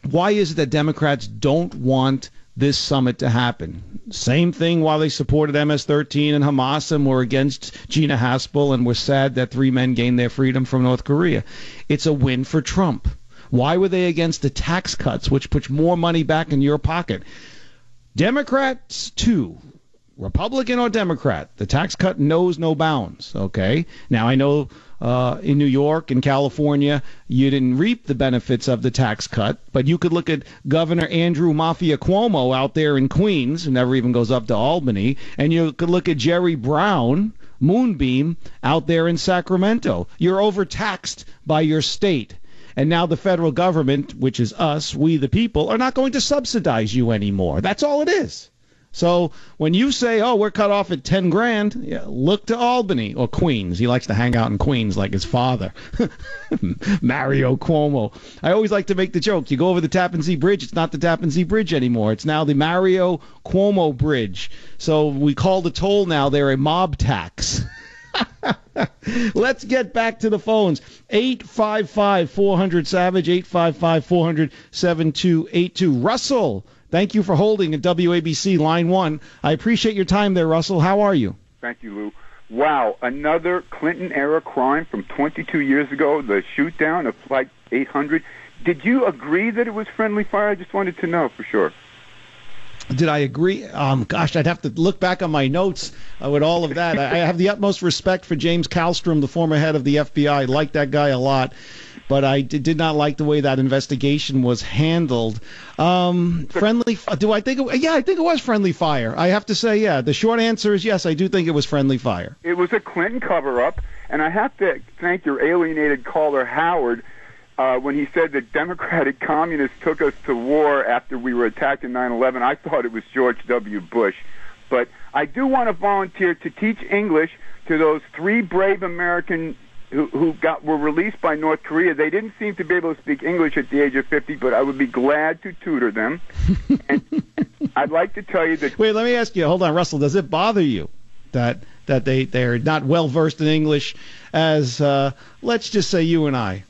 Speaker 2: Why is it that Democrats don't want this summit to happen? Same thing while they supported MS-13 and Hamas and were against Gina Haspel and were sad that 3 men gained their freedom from North Korea. It's a win for Trump. Why were they against the tax cuts, which puts more money back in your pocket? Democrats, too. Republican or Democrat, the tax cut knows no bounds, okay? Now, I know in New York and California, you didn't reap the benefits of the tax cut, but you could look at Governor Andrew Mafia Cuomo out there in Queens, who never even goes up to Albany, and you could look at Jerry Brown, Moonbeam, out there in Sacramento. You're overtaxed by your state. And now the federal government, which is us, we the people, are not going to subsidize you anymore. That's all it is. So when you say, oh, we're cut off at 10 grand, yeah, look to Albany or Queens. He likes to hang out in Queens like his father, Mario Cuomo. I always like to make the joke. You go over the Tappan Zee Bridge, it's not the Tappan Zee Bridge anymore. It's now the Mario Cuomo Bridge. So we call the toll now there a mob tax. Let's get back to the phones. 855-400-SAVAGE, 855-400-7282. Russell, thank you for holding at WABC Line 1. I appreciate your time there, Russell. How are you?
Speaker 8: Thank you, Lou. Wow, another Clinton-era crime from 22 years ago, the shoot-down of Flight 800. Did you agree that it was friendly fire? I just wanted to know for sure.
Speaker 2: Did I agree? Gosh, I'd have to look back on my notes with all of that. I have the utmost respect for James Kallstrom, the former head of the FBI. I like that guy a lot, but I did not like the way that investigation was handled. Friendly? Do I think? Yeah, I think it was friendly fire. I have to say, yeah. The short answer is yes. I do think it was friendly fire.
Speaker 8: It was a Clinton cover-up, and I have to thank your alienated caller Howard. When he said that Democratic communists took us to war after we were attacked in 9/11, I thought it was George W. Bush. But I do want to volunteer to teach English to those 3 brave Americans who were released by North Korea. They didn't seem to be able to speak English at the age of 50, but I would be glad to tutor them. And I'd like to tell you that...
Speaker 2: Wait, let me ask you. Hold on, Russell. Does it bother you that they're not well-versed in English as, let's just say, you and I?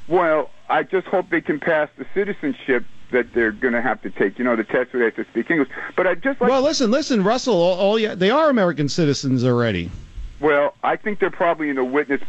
Speaker 8: Well, I just hope they can pass the citizenship that they're going to have to take, the test where they have to speak English. But I'd just like...
Speaker 2: Well, listen, Russell, they are American citizens already.
Speaker 8: Well, I think they're probably in a witness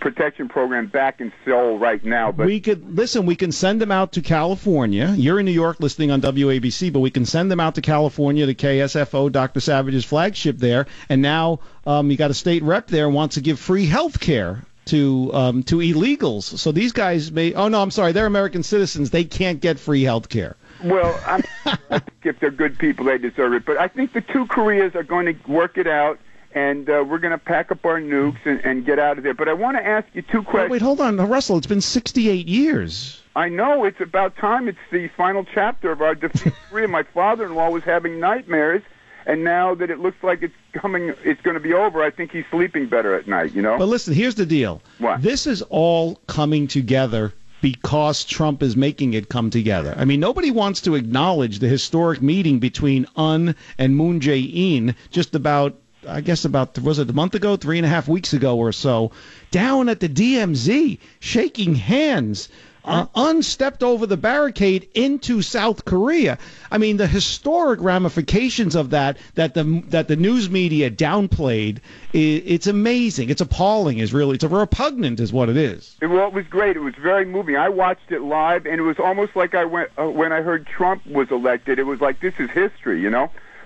Speaker 8: protection program back in Seoul right now. But
Speaker 2: we can send them out to California. You're in New York listening on WABC, but we can send them out to California to KSFO, Dr. Savage's flagship there. And now you got a state rep there who wants to give free health care to illegals. So these guys may... Oh, no, I'm sorry. They're American citizens. They can't get free health care.
Speaker 8: Well, I think if they're good people, they deserve it. But I think the 2 Koreas are going to work it out, and we're going to pack up our nukes and get out of there. But I want to ask you 2 questions.
Speaker 2: Wait, hold on. Russell, it's been 68 years.
Speaker 8: I know. It's about time. It's the final chapter of our defeat. My father-in-law was having nightmares. And now that it looks like it's going to be over, I think he's sleeping better at night, But
Speaker 2: listen, here's the deal.
Speaker 8: What?
Speaker 2: This is all coming together because Trump is making it come together. I mean, nobody wants to acknowledge the historic meeting between Un and Moon Jae-in just about, was it a month ago, 3.5 weeks ago or so, down at the DMZ, shaking hands. Un stepped over the barricade into South Korea. I mean, the historic ramifications of that the news media downplayed, it's amazing. It's appalling. It's repugnant is what it is.
Speaker 8: Well, it was great. It was very moving. I watched it live, and it was almost like when I heard Trump was elected. It was like, this is history,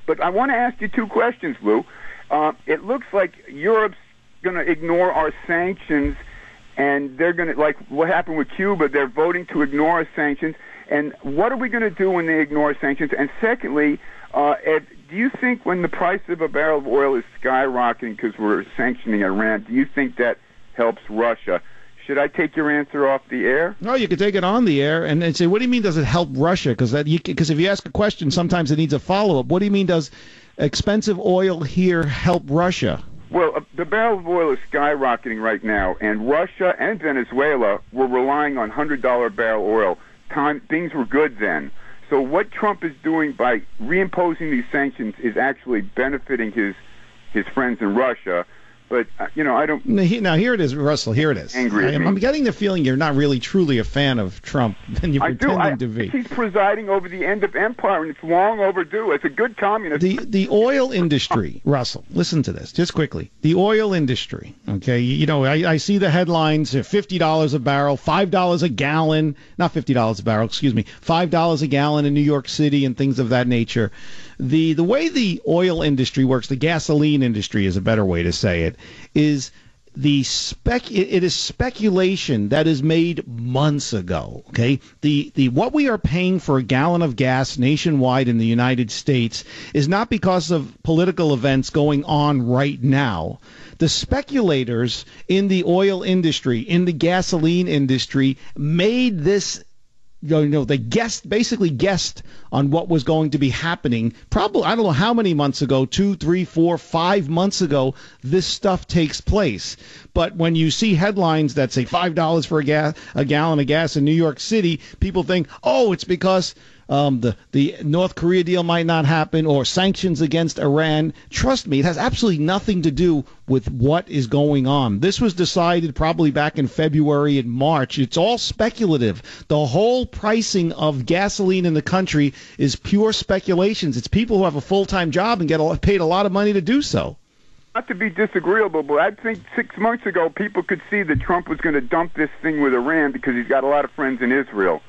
Speaker 8: But I want to ask you 2 questions, Lou. It looks like Europe's going to ignore our sanctions, and they're going to, like what happened with Cuba, they're voting to ignore our sanctions. And what are we going to do when they ignore sanctions? And secondly, do you think when the price of a barrel of oil is skyrocketing because we're sanctioning Iran, do you think that helps Russia? Should I take your answer off the air?
Speaker 2: No, you can take it on the air and say, what do you mean does it help Russia? Because if you ask a question, sometimes it needs a follow-up. What do you mean does expensive oil here help Russia?
Speaker 8: Well, the barrel of oil is skyrocketing right now, and Russia and Venezuela were relying on $100 barrel oil. Things were good then. So what Trump is doing by reimposing these sanctions is actually benefiting his friends in Russia. But, I don't...
Speaker 2: Now, here it is, Russell. Here it is. I'm getting the feeling you're not really truly a fan of Trump than you're pretending to be.
Speaker 8: He's presiding over the end of empire, and it's long overdue. It's a good communist...
Speaker 2: The oil industry, Russell, listen to this, just quickly. The oil industry, okay? I see the headlines, $50 a barrel, $5 a gallon, not $50 a barrel, excuse me, $5 a gallon in New York City and things of that nature. The way the oil industry works, the gasoline industry is a better way to say it, is it is speculation that is made months ago. Okay, the what we are paying for a gallon of gas nationwide in the United States is not because of political events going on right now. The speculators in the oil industry, in the gasoline industry, made this they basically guessed on what was going to be happening. Probably, I don't know how many months ago, 2, 3, 4, 5 months ago, this stuff takes place. But when you see headlines that say $5 for a gallon of gas in New York City, people think, oh, it's because the North Korea deal might not happen, or sanctions against Iran. Trust me, it has absolutely nothing to do with what is going on. This was decided probably back in February and March. It's all speculative. The whole pricing of gasoline in the country is pure speculations. It's people who have a full-time job and get paid a lot of money to do so.
Speaker 8: Not to be disagreeable, but I think 6 months ago people could see that Trump was going to dump this thing with Iran because he's got a lot of friends in Israel.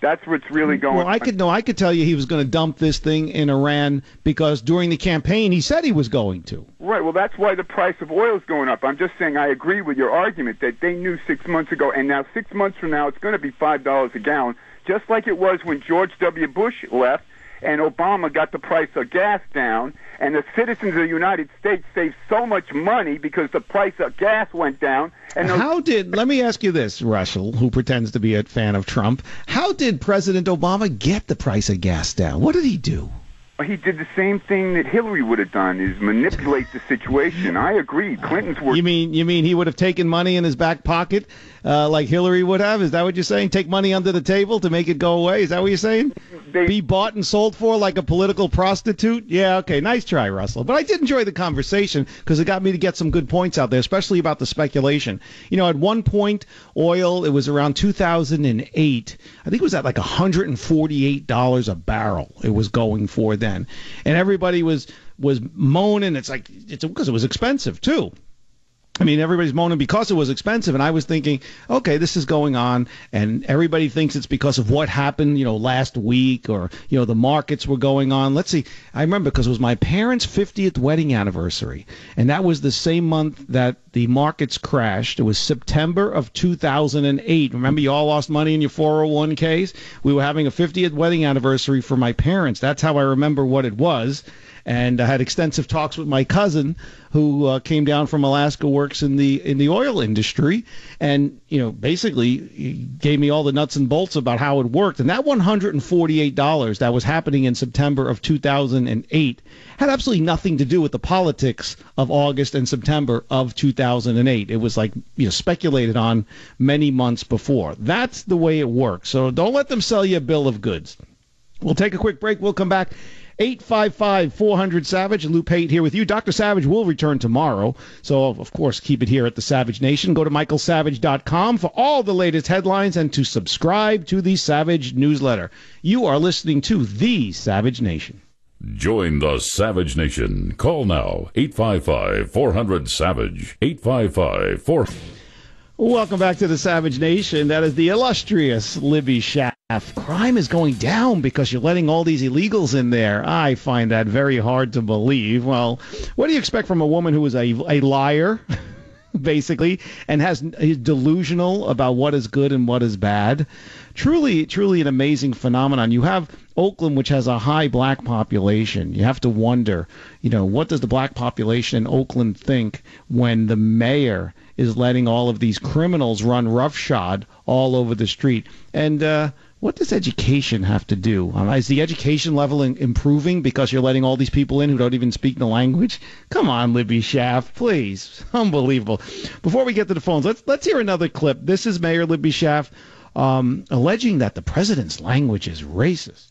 Speaker 8: That's what's really going on.
Speaker 2: Well, I could tell you he was going to dump this thing in Iran because during the campaign he said he was going to.
Speaker 8: Right. Well, that's why the price of oil is going up. I'm just saying I agree with your argument that they knew 6 months ago, and now 6 months from now it's going to be $5 a gallon, just like it was when George W. Bush left and Obama got the price of gas down, and the citizens of the United States saved so much money because the price of gas went down. And
Speaker 2: let me ask you this, Russell, who pretends to be a fan of Trump, how did President Obama get the price of gas down? What did he do?
Speaker 8: He did the same thing that Hillary would have done, is manipulate the situation. I agree. Clinton's work. You mean
Speaker 2: he would have taken money in his back pocket like Hillary would have? Is that what you're saying? Take money under the table to make it go away? Is that what you're saying? Be bought and sold for like a political prostitute? Yeah, okay. Nice try, Russell. But I did enjoy the conversation because it got me to get some good points out there, especially about the speculation. At one point, oil, it was around 2008. I think it was at like $148 a barrel it was going for then. And everybody was moaning. It's because it was expensive too. I mean, everybody's moaning because it was expensive, and I was thinking, okay, this is going on, and everybody thinks it's because of what happened, last week, or the markets were going on. Let's see. I remember because it was my parents' 50th wedding anniversary, and that was the same month that the markets crashed. It was September of 2008. Remember, you all lost money in your 401ks? We were having a 50th wedding anniversary for my parents. That's how I remember what it was. And I had extensive talks with my cousin, who came down from Alaska, works in the oil industry, and basically he gave me all the nuts and bolts about how it worked. And that $148 that was happening in September of 2008 had absolutely nothing to do with the politics of August and September of 2008. It was speculated on many months before. That's the way it works. So don't let them sell you a bill of goods. We'll take a quick break. We'll come back. 855-400-SAVAGE. Lou Pate here with you. Dr. Savage will return tomorrow. So, of course, keep it here at the Savage Nation. Go to michaelsavage.com for all the latest headlines and to subscribe to the Savage newsletter. You are listening to the Savage Nation.
Speaker 1: Join the Savage Nation. Call now. 855-400-SAVAGE. 855-400.
Speaker 2: Welcome back to the Savage Nation. That is the illustrious Libby Schaff. Crime is going down because you're letting all these illegals in there. I find that very hard to believe. Well, what do you expect from a woman who is a liar, basically, and is delusional about what is good and what is bad? Truly an amazing phenomenon. You have Oakland, which has a high black population. You have to wonder, what does the black population in Oakland think when the mayor is letting all of these criminals run roughshod all over the street? And what does education have to do? Is the education level improving because you're letting all these people in who don't even speak the language? Come on, Libby Schaff, please. Unbelievable. Before we get to the phones, let's hear another clip. This is Mayor Libby Schaff alleging that the president's language is racist.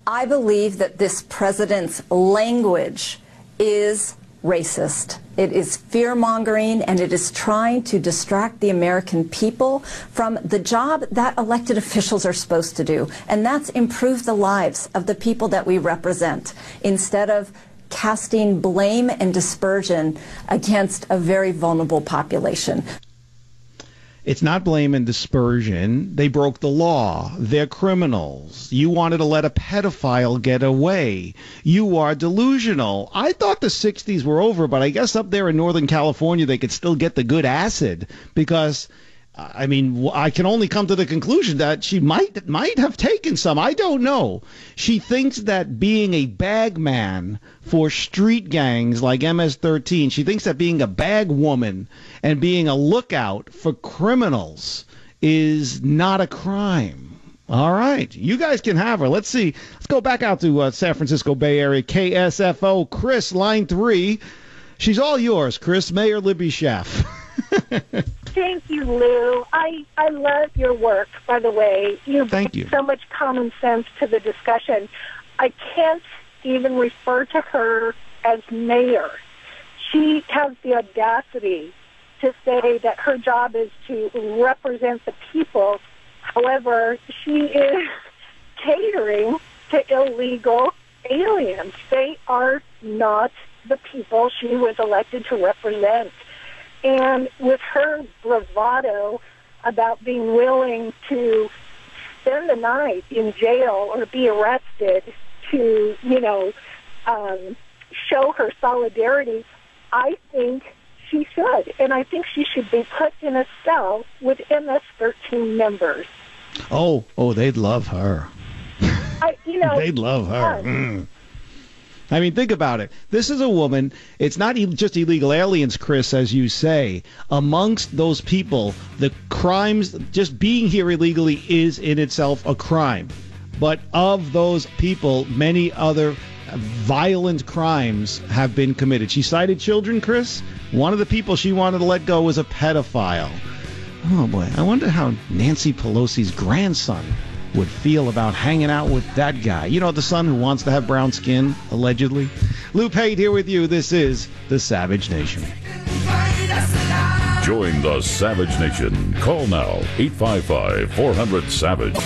Speaker 9: I believe that this president's language is racist. It is fear-mongering, and it is trying to distract the American people from the job that elected officials are supposed to do, and that's improve the lives of the people that we represent, instead of casting blame and dispersion against a very vulnerable population.
Speaker 2: It's not blame and dispersion. They broke the law. They're criminals. You wanted to let a pedophile get away. You are delusional. I thought the 60s were over, but I guess up there in Northern California they could still get the good acid because, I can only come to the conclusion that she might have taken some. I don't know. She thinks that being a bag man for street gangs like MS-13, she thinks that being a bag woman and being a lookout for criminals is not a crime. All right. You guys can have her. Let's see. Let's go back out to San Francisco Bay Area. KSFO, Chris, line 3. She's all yours, Chris. Mayor Libby Schaaf.
Speaker 10: Thank you, Lou. I love your work, by the way. You
Speaker 2: Thank you.
Speaker 10: bring so much common sense to the discussion. I can't even refer to her as mayor. She has the audacity to say that her job is to represent the people. However, she is catering to illegal aliens. They are not the people she was elected to represent. And with her bravado about being willing to spend the night in jail or be arrested to, show her solidarity, I think she should. And I think she should be put in a cell with MS-13 members.
Speaker 2: Oh, they'd love her. They'd love her. Mm. I mean, think about it. This is a woman. It's not just illegal aliens, Chris, as you say. Amongst those people, the crimes, just being here illegally is in itself a crime. But of those people, many other violent crimes have been committed. She cited children, Chris. One of the people she wanted to let go was a pedophile. Oh, boy. I wonder how Nancy Pelosi's grandson would feel about hanging out with that guy. You know, the son who wants to have brown skin, allegedly. Lou Pate here with you. This is the Savage Nation.
Speaker 1: Join the Savage Nation. Call now, 855-400-SAVAGE.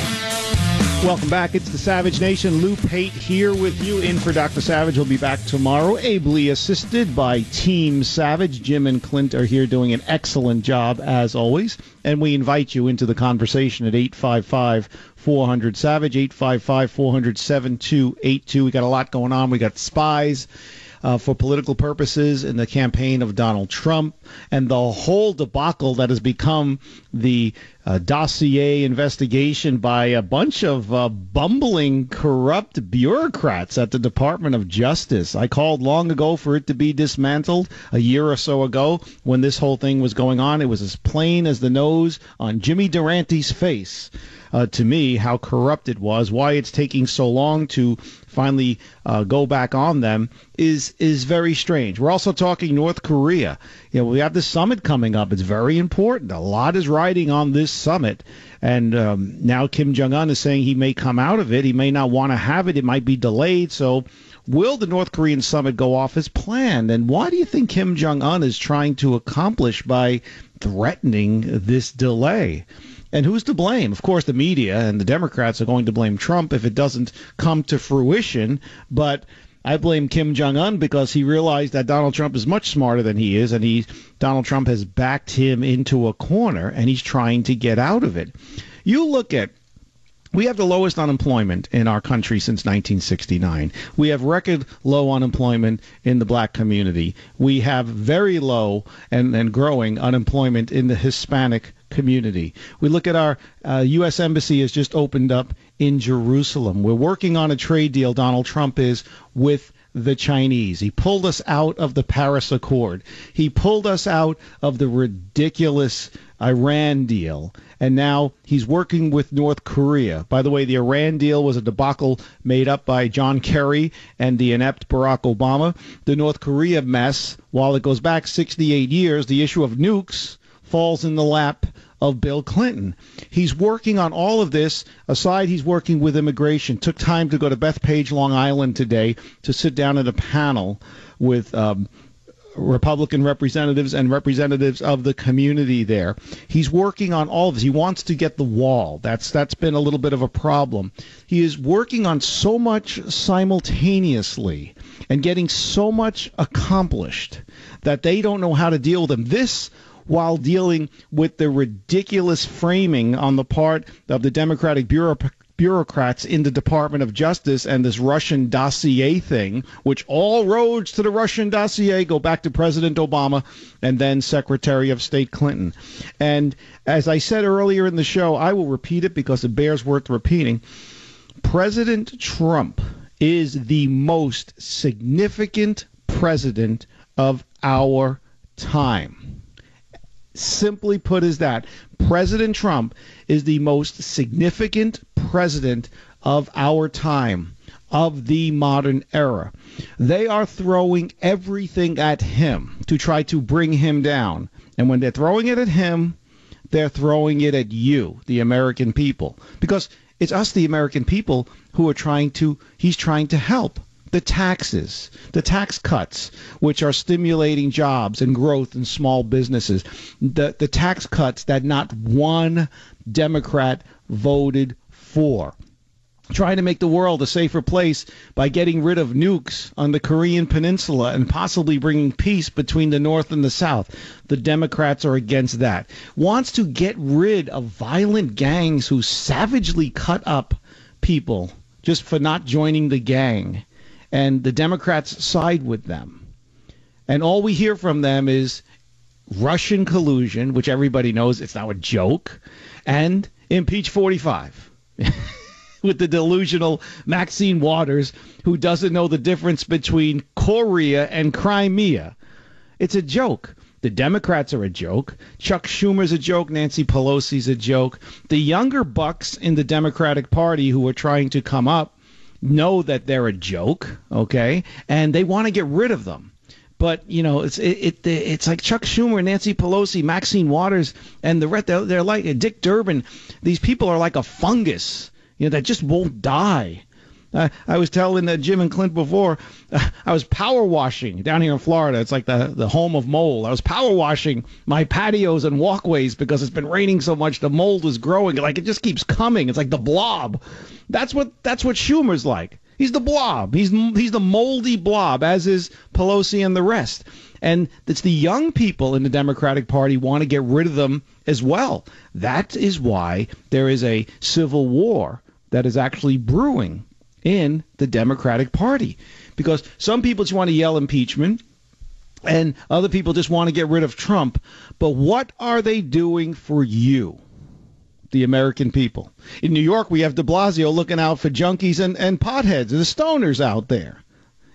Speaker 2: Welcome back. It's the Savage Nation. Lou Pate here with you. In for Dr. Savage. He'll be back tomorrow, ably assisted by Team Savage. Jim and Clint are here doing an excellent job, as always. And we invite you into the conversation at 855-400-SAVAGE, 855-400-7282. We got a lot going on. We got spies for political purposes in the campaign of Donald Trump, and the whole debacle that has become the dossier investigation by a bunch of bumbling, corrupt bureaucrats at the Department of Justice. I called long ago for it to be dismantled a year or so ago when this whole thing was going on. It was as plain as the nose on Jimmy Durante's face. To me, how corrupt it was, why it's taking so long to finally go back on them is very strange. We're also talking North Korea. We have this summit coming up. It's very important. A lot is riding on this summit. And now Kim Jong-un is saying he may come out of it. He may not want to have it. It might be delayed. So will the North Korean summit go off as planned? And why do you think Kim Jong-un is trying to accomplish by threatening this delay? And who's to blame? Of course, the media and the Democrats are going to blame Trump if it doesn't come to fruition. But I blame Kim Jong-un because he realized that Donald Trump is much smarter than he is, and Donald Trump has backed him into a corner, and he's trying to get out of it. You look at we have the lowest unemployment in our country since 1969. We have record low unemployment in the black community. We have very low and growing unemployment in the Hispanic community. We look at our U.S. Embassy has just opened up in Jerusalem. We're working on a trade deal, Donald Trump is, with the Chinese. He pulled us out of the Paris Accord. He pulled us out of the ridiculous Iran deal. And now he's working with North Korea. By the way, the Iran deal was a debacle made up by John Kerry and the inept Barack Obama. The North Korea mess, while it goes back 68 years, the issue of nukes falls in the lap of Bill Clinton. He's working on all of this. Aside, he's working with immigration. Took time to go to Bethpage, Long Island today to sit down at a panel with Republican representatives and representatives of the community there. He's working on all of this. He wants to get the wall. That's been a little bit of a problem. He is working on so much simultaneously and getting so much accomplished that they don't know how to deal with him. This while dealing with the ridiculous framing on the part of the Democratic bureaucrats in the Department of Justice and this Russian dossier thing, which all roads to the Russian dossier go back to President Obama and then Secretary of State Clinton. And as I said earlier in the show, I will repeat it because it bears worth repeating. President Trump is the most significant president of our time. simply put is that President Trump is the most significant president of our time, of the modern era. They are throwing everything at him to try to bring him down. And when they're throwing it at him, they're throwing it at you, the American people. Because it's us, the American people, who are he's trying to help. The taxes, the tax cuts, which are stimulating jobs and growth in small businesses, the tax cuts that not one Democrat voted for. Trying to make the world a safer place by getting rid of nukes on the Korean Peninsula and possibly bringing peace between the North and the South. The Democrats are against that. Wants to get rid of violent gangs who savagely cut up people just for not joining the gang. And the Democrats side with them. And all we hear from them is Russian collusion, which everybody knows it's now a joke, and impeach 45 with the delusional Maxine Waters, who doesn't know the difference between Korea and Crimea. It's a joke. The Democrats are a joke. Chuck Schumer's a joke. Nancy Pelosi's a joke. The younger bucks in the Democratic Party who are trying to come up know that they're a joke, okay, and they want to get rid of them. But it's like Chuck Schumer, Nancy Pelosi, Maxine Waters, and the rest. They're like Dick Durbin. These people are like a fungus, that just won't die. I was telling Jim and Clint before, I was power washing down here in Florida. It's like the home of mold. I was power washing my patios and walkways because it's been raining so much. The mold is growing. Like, it just keeps coming. It's like the blob. That's what Schumer's like. He's the blob. He's the moldy blob, as is Pelosi and the rest. And it's the young people in the Democratic Party want to get rid of them as well. That is why there is a civil war that is actually brewing in the Democratic Party, because some people just want to yell impeachment and other people just want to get rid of Trump. But what are they doing for you, the American people? In New York, we have de Blasio looking out for junkies and potheads and the stoners out there.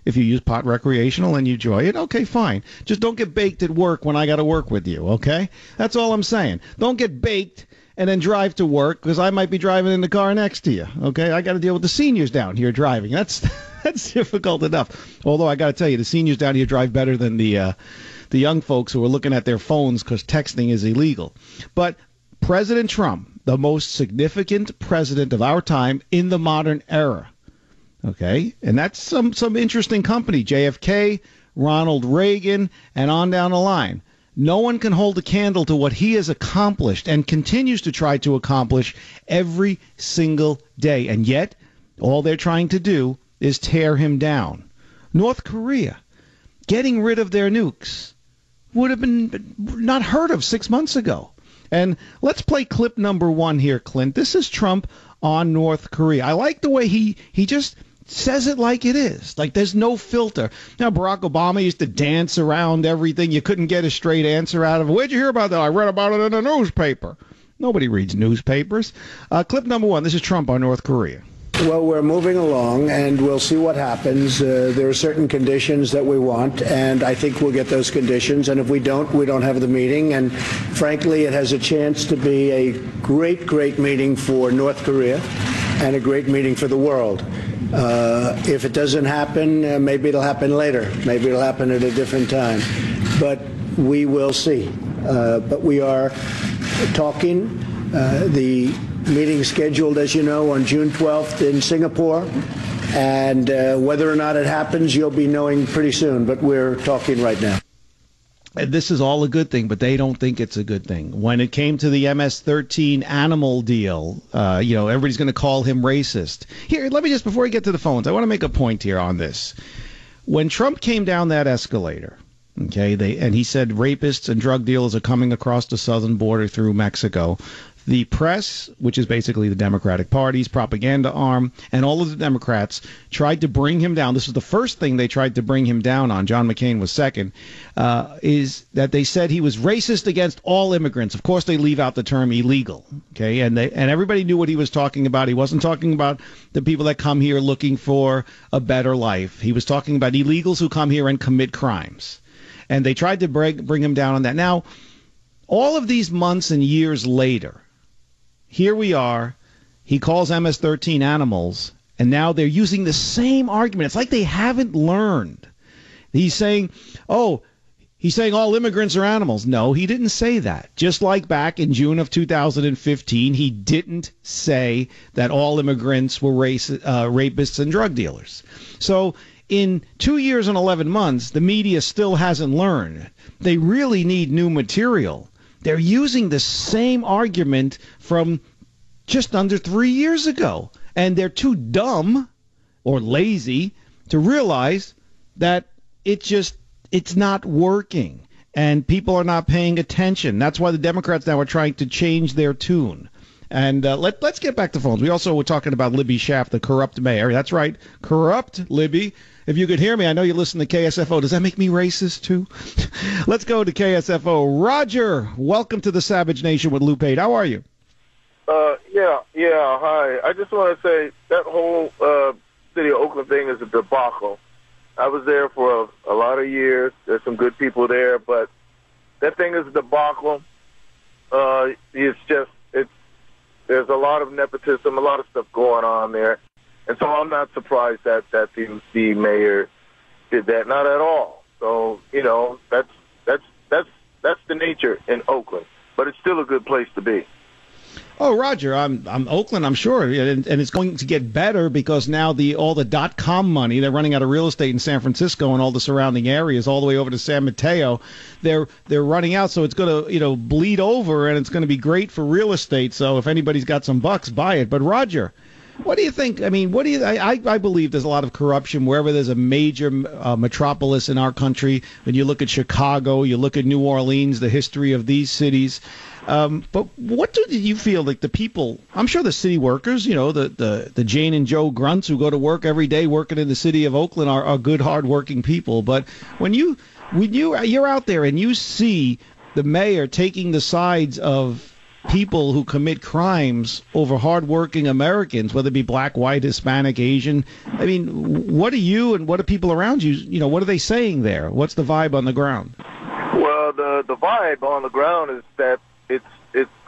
Speaker 2: If you use pot recreational and you enjoy it, okay, fine. Just don't get baked at work when I got to work with you, okay? That's all I'm saying. Don't get baked and then drive to work, because I might be driving in the car next to you. Okay, I got to deal with the seniors down here driving. That's difficult enough. Although I got to tell you, the seniors down here drive better than the young folks who are looking at their phones because texting is illegal. But President Trump, the most significant president of our time in the modern era. Okay, and that's some interesting company. JFK, Ronald Reagan, and on down the line. No one can hold a candle to what he has accomplished and continues to try to accomplish every single day. And yet, all they're trying to do is tear him down. North Korea, getting rid of their nukes, would have been not heard of 6 months ago. And let's play clip number 1 here, Clint. This is Trump on North Korea. I like the way he just says it like it is. Like, there's no filter. Now, Barack Obama used to dance around everything. You couldn't get a straight answer out of it. Where'd you hear about that? I read about it in a newspaper. Nobody reads newspapers. Clip number 1. This is Trump on North Korea.
Speaker 11: Well, we're moving along, and we'll see what happens. There are certain conditions that we want, and I think we'll get those conditions. And if we don't have the meeting. And frankly, it has a chance to be a great, great meeting for North Korea and a great meeting for the world. If it doesn't happen, maybe it'll happen later. Maybe it'll happen at a different time. But we will see. But we are talking. The meeting scheduled, as you know, on June 12th in Singapore. And whether or not it happens, you'll be knowing pretty soon. But we're talking right now.
Speaker 2: This is all a good thing, but they don't think it's a good thing. When it came to the MS-13 animal deal, everybody's going to call him racist. Here, let me just, before we get to the phones, I want to make a point here on this. When Trump came down that escalator, okay, and he said rapists and drug dealers are coming across the southern border through Mexico, the press, which is basically the Democratic Party's propaganda arm, and all of the Democrats tried to bring him down. This was the first thing they tried to bring him down on. John McCain was second, is that they said he was racist against all immigrants. Of course, they leave out the term illegal, okay? And everybody knew what he was talking about. He wasn't talking about the people that come here looking for a better life. He was talking about illegals who come here and commit crimes. And they tried to bring him down on that. Now, All of these months and years later, here we are. He calls MS-13 animals, and now they're using the same argument. It's like they haven't learned. He's saying all immigrants are animals. No, he didn't say that. Just like back in June of 2015, he didn't say that all immigrants were rapists and drug dealers. So in 2 years and 11 months, the media still hasn't learned. They really need new material. They're using the same argument from just under 3 years ago. And they're too dumb or lazy to realize that it's not working. And people are not paying attention. That's why the Democrats now are trying to change their tune. And let's get back to phones. We also were talking about Libby Schaaf, the corrupt mayor. That's right, corrupt Libby. If you could hear me, I know you listen to KSFO. Does that make me racist, too? Let's go to KSFO. Roger, welcome to the Savage Nation with Lou Pate. How are you?
Speaker 12: Hi. I just want to say that whole city of Oakland thing is a debacle. I was there for a lot of years. There's some good people there, but that thing is a debacle. There's a lot of nepotism, a lot of stuff going on there. And so I'm not surprised that the mayor did that. Not at all. So, that's the nature in Oakland. But it's still a good place to be.
Speaker 2: Oh, Roger, I'm Oakland, I'm sure, and it's going to get better because now all the .com money, they're running out of real estate in San Francisco and all the surrounding areas, all the way over to San Mateo. They're running out, so it's going to bleed over, and it's going to be great for real estate. So if anybody's got some bucks, buy it. But Roger, what do you think? I mean, I believe there's a lot of corruption wherever there's a major metropolis in our country. When you look at Chicago, you look at New Orleans, the history of these cities. But what do you feel like the people, I'm sure the city workers, the Jane and Joe grunts who go to work every day working in the city of Oakland are good, hardworking people. But when you're out there and you see the mayor taking the sides of people who commit crimes over hardworking Americans, whether it be black, white, Hispanic, Asian, I mean, what do you and what do people around you, what are they saying there? What's the vibe on the ground?
Speaker 12: Well, the vibe on the ground is that it's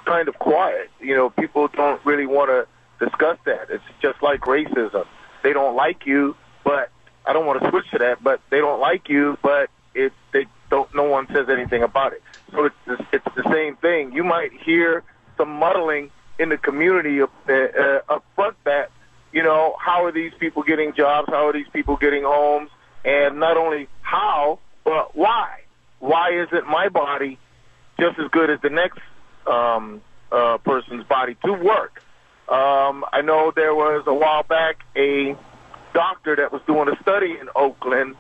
Speaker 12: kind of quiet. People don't really want to discuss that. It's just like racism. They don't like you, but I don't want to switch to that, but they don't like you, but no one says anything about it. So it's the same thing. You might hear some muddling in the community up front that, how are these people getting jobs? How are these people getting homes? And not only how, but why? Why isn't my body just as good as the next person's body to work? I know there was a while back a doctor that was doing a study in Oakland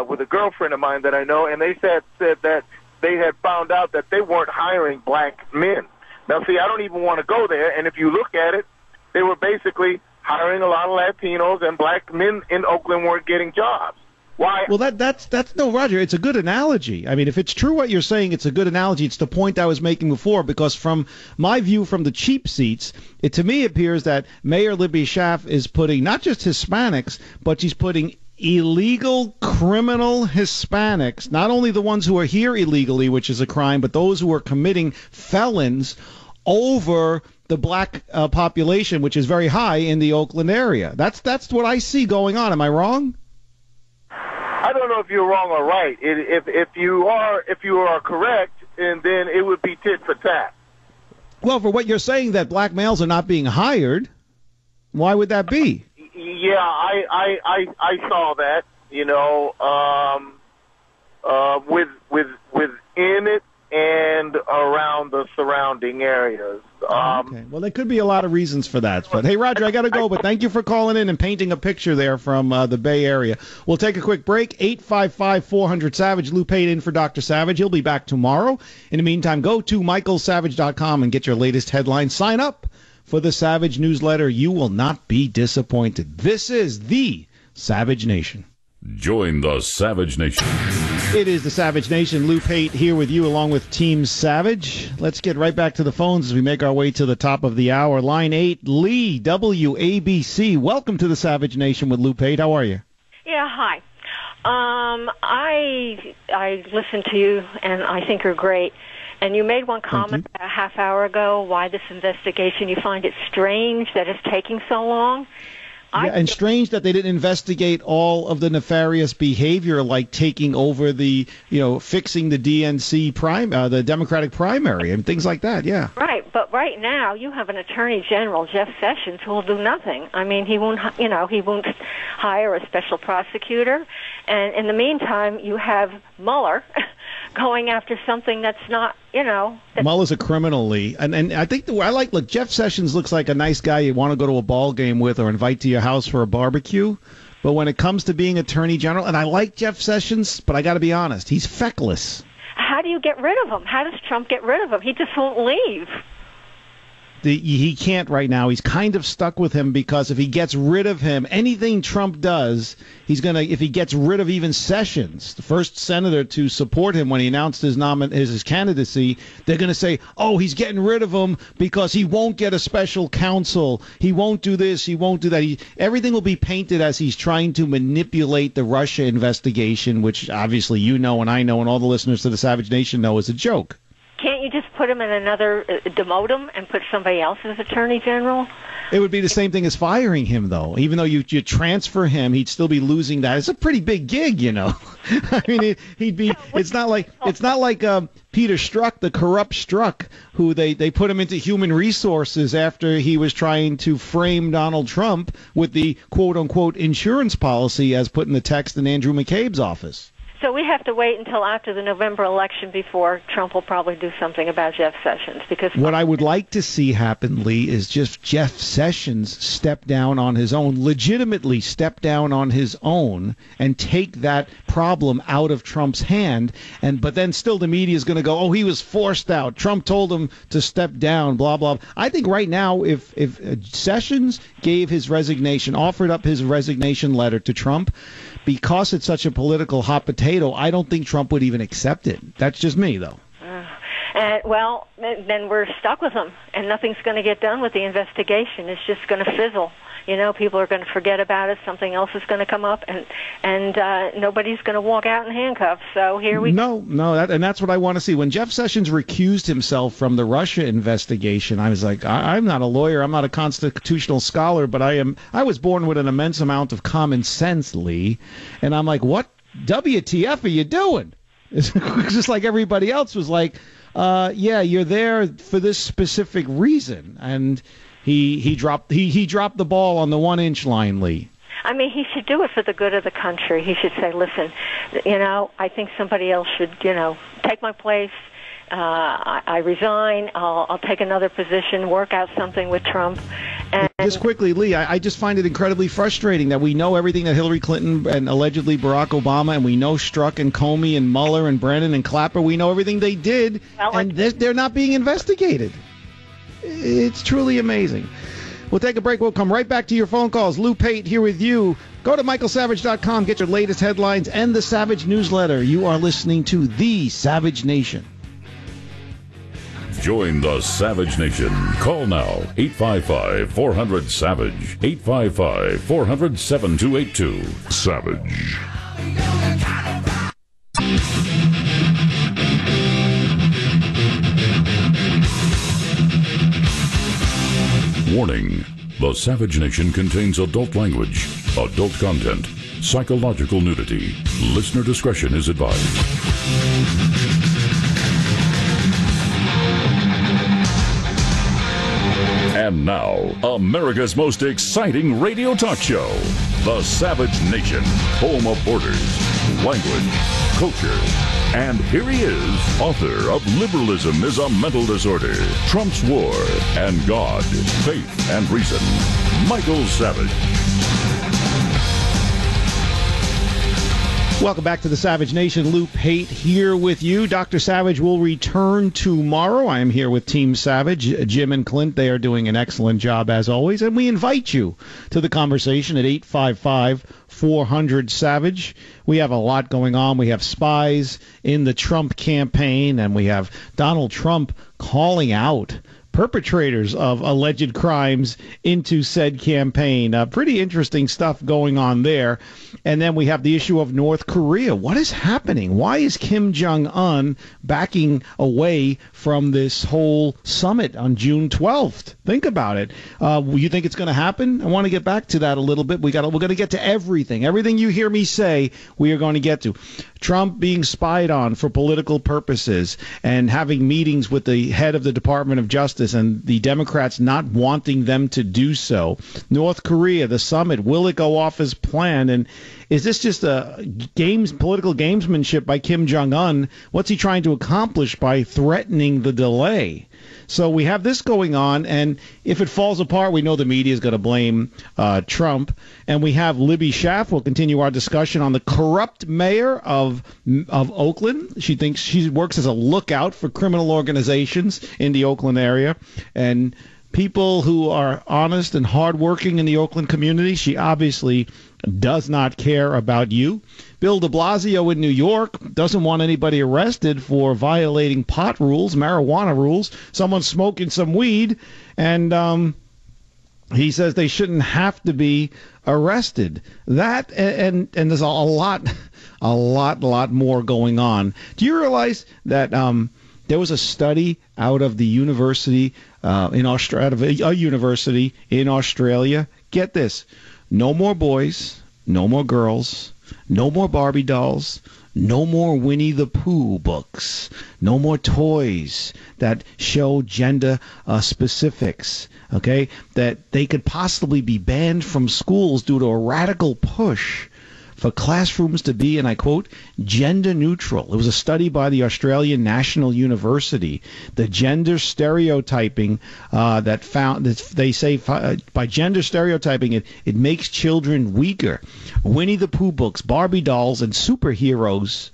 Speaker 12: with a girlfriend of mine that I know, and they said that they had found out that they weren't hiring black men. Now, see, I don't even want to go there, and if you look at it, they were basically hiring a lot of Latinos, and black men in Oakland weren't getting jobs. Why?
Speaker 2: Well, that's no, Roger, it's a good analogy. I mean, if it's true what you're saying, it's a good analogy. It's the point I was making before, because from my view from the cheap seats, it to me appears that Mayor Libby Schaaf is putting not just Hispanics, but she's putting illegal criminal Hispanics, not only the ones who are here illegally, which is a crime, but those who are committing felons over the black population, which is very high in the Oakland area. That's what I see going on. Am I wrong?
Speaker 12: I don't know if you're wrong or right. If you are correct, and then it would be tit for tat.
Speaker 2: Well, for what you're saying that black males are not being hired, why would that be?
Speaker 12: Yeah, I saw that. Within it and around the surrounding areas.
Speaker 2: Okay. Well, there could be a lot of reasons for that. But hey, Roger, I got to go. But thank you for calling in and painting a picture there from the Bay Area. We'll take a quick break. 855-400-SAVAGE. Lou Pate in for Dr. Savage. He'll be back tomorrow. In the meantime, go to michaelsavage.com and get your latest headlines. Sign up for the Savage newsletter. You will not be disappointed. This is the Savage Nation.
Speaker 1: Join the Savage Nation.
Speaker 2: It is the Savage Nation. Lou Pate here with you along with Team Savage. Let's get right back to the phones as we make our way to the top of the hour. Line 8, Lee, WABC. Welcome to the Savage Nation with Lou Pate. How are you?
Speaker 13: Yeah, hi. I listen to you, and I think you're great. And you made one comment a half hour ago, why this investigation, you find it strange that it's taking so long.
Speaker 2: Yeah, and strange that they didn't investigate all of the nefarious behavior, like taking over the, fixing the DNC the Democratic primary and things like that. Yeah.
Speaker 13: Right, but right now you have an Attorney General, Jeff Sessions, who will do nothing. I mean, he won't hire a special prosecutor, and in the meantime, you have Mueller going after something that's not,
Speaker 2: Mueller's a criminal, Lee. And I think look, Jeff Sessions looks like a nice guy you want to go to a ball game with or invite to your house for a barbecue. But when it comes to being Attorney General, and I like Jeff Sessions, but I got to be honest, he's feckless.
Speaker 13: How do you get rid of him? How does Trump get rid of him? He just won't leave.
Speaker 2: He can't right now. He's kind of stuck with him because if he gets rid of him, anything Trump does, if he gets rid of even Sessions, the first senator to support him when he announced his candidacy, they're going to say, oh, he's getting rid of him because he won't get a special counsel. He won't do this. He won't do that. Everything will be painted as he's trying to manipulate the Russia investigation, which obviously you know and I know and all the listeners to the Savage Nation know is a joke.
Speaker 13: Can't you just put him in another, demote him and put somebody else as Attorney General?
Speaker 2: It would be the same thing as firing him, though. Even though you transfer him, he'd still be losing that. It's a pretty big gig, I mean, he'd be. It's not like Peter Strzok, the corrupt Strzok, who they put him into human resources after he was trying to frame Donald Trump with the quote unquote insurance policy as put in the text in Andrew McCabe's office.
Speaker 13: So we have to wait until after the November election before Trump will probably do something about Jeff Sessions. Because
Speaker 2: what I would like to see happen, Lee, is just Jeff Sessions step down on his own, legitimately step down on his own, and take that problem out of Trump's hand. But then still the media is going to go, oh, he was forced out. Trump told him to step down, blah, blah. I think right now if Sessions gave his resignation, offered up his resignation letter to Trump, because it's such a political hot potato, I don't think Trump would even accept it. That's just me, though.
Speaker 13: Well, then we're stuck with him, and nothing's going to get done with the investigation. It's just going to fizzle. People are going to forget about it. Something else is going to come up, and nobody's going to walk out in handcuffs. So here we
Speaker 2: go. No, and that's what I want to see. When Jeff Sessions recused himself from the Russia investigation, I was like, I'm not a lawyer, I'm not a constitutional scholar, but I was born with an immense amount of common sense, Lee. And I'm like, what WTF are you doing? It's just like everybody else was like, yeah, you're there for this specific reason. And he dropped the ball on the 1-inch line, Lee.
Speaker 13: I mean, he should do it for the good of the country. He should say, listen, I think somebody else should, take my place. I resign. I'll take another position, work out something with Trump. And
Speaker 2: just quickly, Lee, I just find it incredibly frustrating that we know everything that Hillary Clinton and allegedly Barack Obama, and we know Strzok and Comey and Mueller and Brennan and Clapper. We know everything they did, and they're not being investigated. It's truly amazing. We'll take a break. We'll come right back to your phone calls. Lou Pate here with you. Go to michaelsavage.com. Get your latest headlines and the Savage newsletter. You are listening to The Savage Nation.
Speaker 1: Join the Savage Nation. Call now, 855-400-SAVAGE, 855-400-7282. Savage. Warning. The Savage Nation contains adult language, adult content, psychological nudity. Listener discretion is advised. And now, America's most exciting radio talk show, The Savage Nation, home of borders, language, culture. And here he is, author of Liberalism is a Mental Disorder, Trump's War, and God, Faith, and Reason, Michael Savage.
Speaker 2: Welcome back to the Savage Nation. Lou Pate here with you. Dr. Savage will return tomorrow. I am here with Team Savage, Jim and Clint. They are doing an excellent job as always. And we invite you to the conversation at 855-400-SAVAGE. We have a lot going on. We have spies in the Trump campaign, and we have Donald Trump calling out perpetrators of alleged crimes into said campaign. Pretty interesting stuff going on there. And then we have the issue of North Korea. What is happening? Why is Kim Jong-un backing away from this whole summit on June 12th? Think about it. You think it's going to happen? I want to get back to that a little bit. We're going to get to everything. Everything you hear me say, we are going to get to. Trump being spied on for political purposes and having meetings with the head of the Department of Justice and the Democrats not wanting them to do so. North Korea, the summit, will it go off as planned? And is this just a political gamesmanship by Kim Jong-un? What's he trying to accomplish by threatening the delay? So we have this going on, and if it falls apart, we know the media is going to blame Trump. And we have Libby Schaaf. We'll continue our discussion on the corrupt mayor of Oakland. She thinks she works as a lookout for criminal organizations in the Oakland area. And people who are honest and hardworking in the Oakland community, she obviously does not care about you. Bill de Blasio in New York doesn't want anybody arrested for violating pot rules, marijuana rules. Someone's smoking some weed, and he says they shouldn't have to be arrested. That and there's a lot more going on. Do you realize that there was a study out of the university in Australia, out of a university in Australia? Get this. No more boys, no more girls, no more Barbie dolls, no more Winnie the Pooh books, no more toys that show gender specifics, okay, that they could possibly be banned from schools due to a radical push for classrooms to be, and I quote, gender neutral. It was a study by the Australian National University. The gender stereotyping that found that they say by gender stereotyping it makes children weaker. Winnie the Pooh books, Barbie dolls, and superheroes.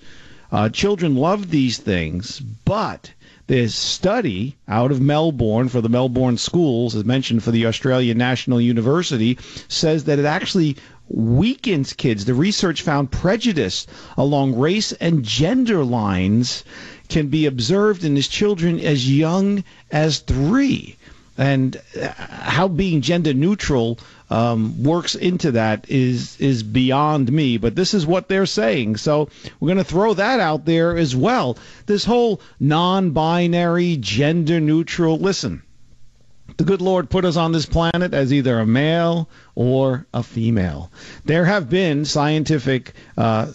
Speaker 2: Children love these things, but this study out of Melbourne for the Melbourne schools, as mentioned for the Australian National University, says that it actually weakens kids. The research found prejudice along race and gender lines can be observed in these children as young as 3. And how being gender neutral works into that is beyond me. But this is what they're saying. So we're going to throw that out there as well. This whole non-binary, gender neutral, listen, the good Lord put us on this planet as either a male or a female. There have been scientific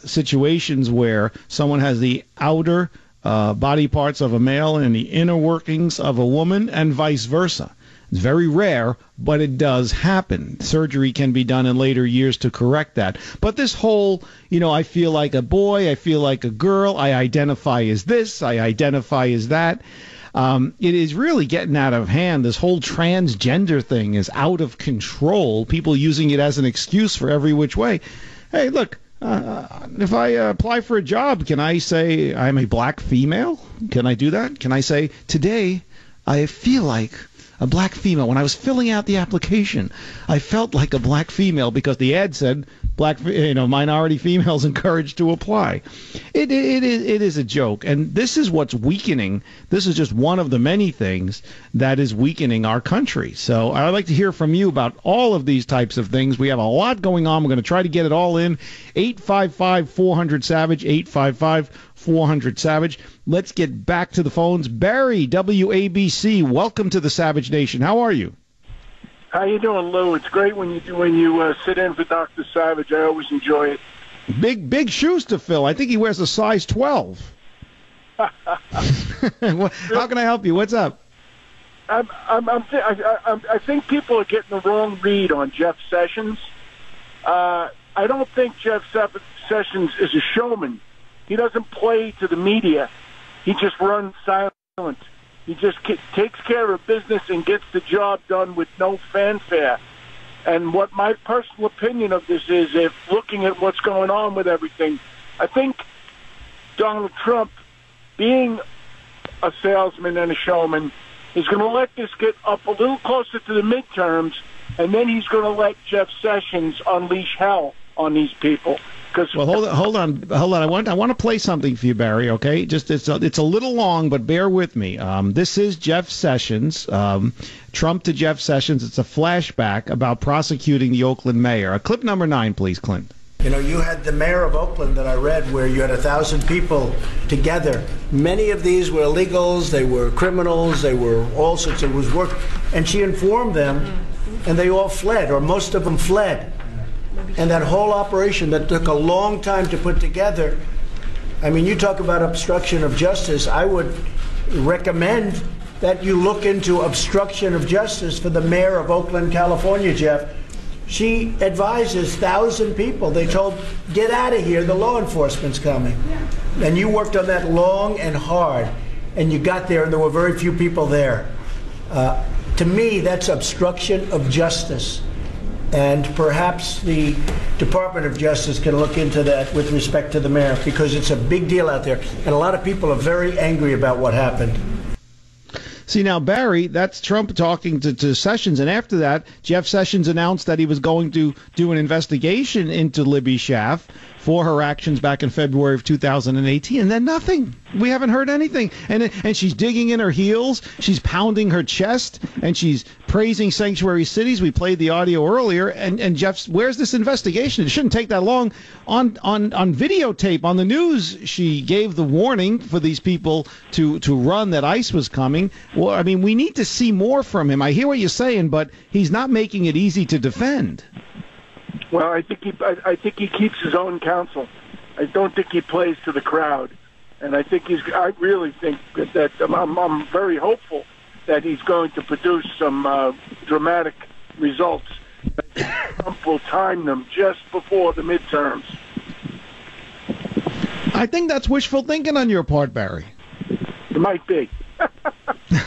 Speaker 2: situations where someone has the outer body parts of a male and the inner workings of a woman, and vice versa. It's very rare, but it does happen. Surgery can be done in later years to correct that. But this whole, I feel like a boy, I feel like a girl, I identify as this, I identify as that. It is really getting out of hand. This whole transgender thing is out of control. People using it as an excuse for every which way. Hey, look, if I apply for a job, can I say I'm a black female? Can I do that? Can I say, today I feel like a black female? When I was filling out the application, I felt like a black female because the ad said minority females encouraged to apply. It is a joke, and this is what's weakening. This is just one of the many things that is weakening our country. So I'd like to hear from you about all of these types of things. We have a lot going on. We're going to try to get it all in. 855-400-SAVAGE, 855-400-SAVAGE. Let's get back to the phones. Barry, WABC, welcome to the Savage Nation. How are you?
Speaker 14: How you doing, Lou? It's great when you sit in for Dr. Savage. I always enjoy it.
Speaker 2: Big shoes to fill. I think he wears a size 12. How can I help you? What's up?
Speaker 14: I think people are getting the wrong read on Jeff Sessions. I don't think Jeff Sessions is a showman. He doesn't play to the media. He just runs silent. He just takes care of business and gets the job done with no fanfare. And what my personal opinion of this is, if looking at what's going on with everything, I think Donald Trump, being a salesman and a showman, is going to let this get up a little closer to the midterms, and then he's going to let Jeff Sessions unleash hell on these people.
Speaker 2: Well, hold on. I want to play something for you, Barry. Okay, just it's a little long, but bear with me. This is Jeff Sessions, Trump to Jeff Sessions. It's a flashback about prosecuting the Oakland mayor. Clip number 9, please, Clint.
Speaker 11: You know, you had the mayor of Oakland that I read where you had 1,000 people together. Many of these were illegals, they were criminals, they were all sorts of work. And she informed them, and they all fled, or most of them fled. And that whole operation that took a long time to put together, I mean, you talk about obstruction of justice. I would recommend that you look into obstruction of justice for the mayor of Oakland, California, Jeff. She advises 1,000 people. They told, get out of here, the law enforcement's coming. And you worked on that long and hard, and you got there, and there were very few people there. To me, that's obstruction of justice. And perhaps the Department of Justice can look into that with respect to the mayor, because it's a big deal out there. And a lot of people are very angry about what happened.
Speaker 2: See, now, Barry, that's Trump talking to Sessions, and after that, Jeff Sessions announced that he was going to do an investigation into Libby Schaaf for her actions back in February of 2018, and then nothing. We haven't heard anything. And she's digging in her heels, she's pounding her chest, and she's praising sanctuary cities. We played the audio earlier, and Jeff's, where's this investigation? It shouldn't take that long. On videotape, on the news, she gave the warning for these people to run, that ICE was coming. Well, I mean, we need to see more from him. I hear what you're saying, but he's not making it easy to defend.
Speaker 14: Well, I think he keeps his own counsel. I don't think he plays to the crowd, and I really think that I'm very hopeful that he's going to produce some dramatic results. Trump will time them just before the midterms.
Speaker 2: I think that's wishful thinking on your part, Barry.
Speaker 14: It might be.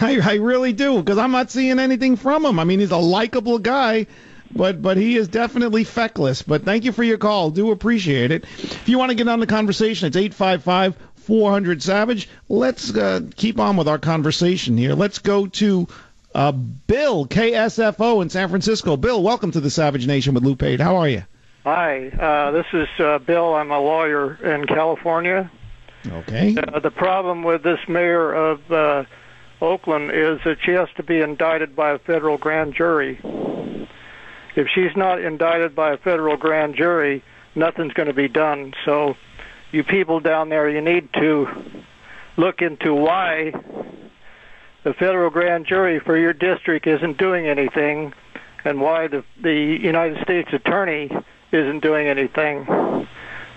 Speaker 2: I really do, because I'm not seeing anything from him. I mean, he's a likable guy, but he is definitely feckless. But thank you for your call. Do appreciate it. If you want to get on the conversation, it's 855-400-SAVAGE. Let's keep on with our conversation here. Let's go to Bill, KSFO in San Francisco. Bill, welcome to the Savage Nation with Lou Pate. How are you?
Speaker 15: Hi, this is Bill. I'm a lawyer in California.
Speaker 2: Okay.
Speaker 15: The problem with this mayor of Oakland is that she has to be indicted by a federal grand jury. If she's not indicted by a federal grand jury, nothing's going to be done. So you people down there, you need to look into why the federal grand jury for your district isn't doing anything, and why the United States attorney isn't doing anything.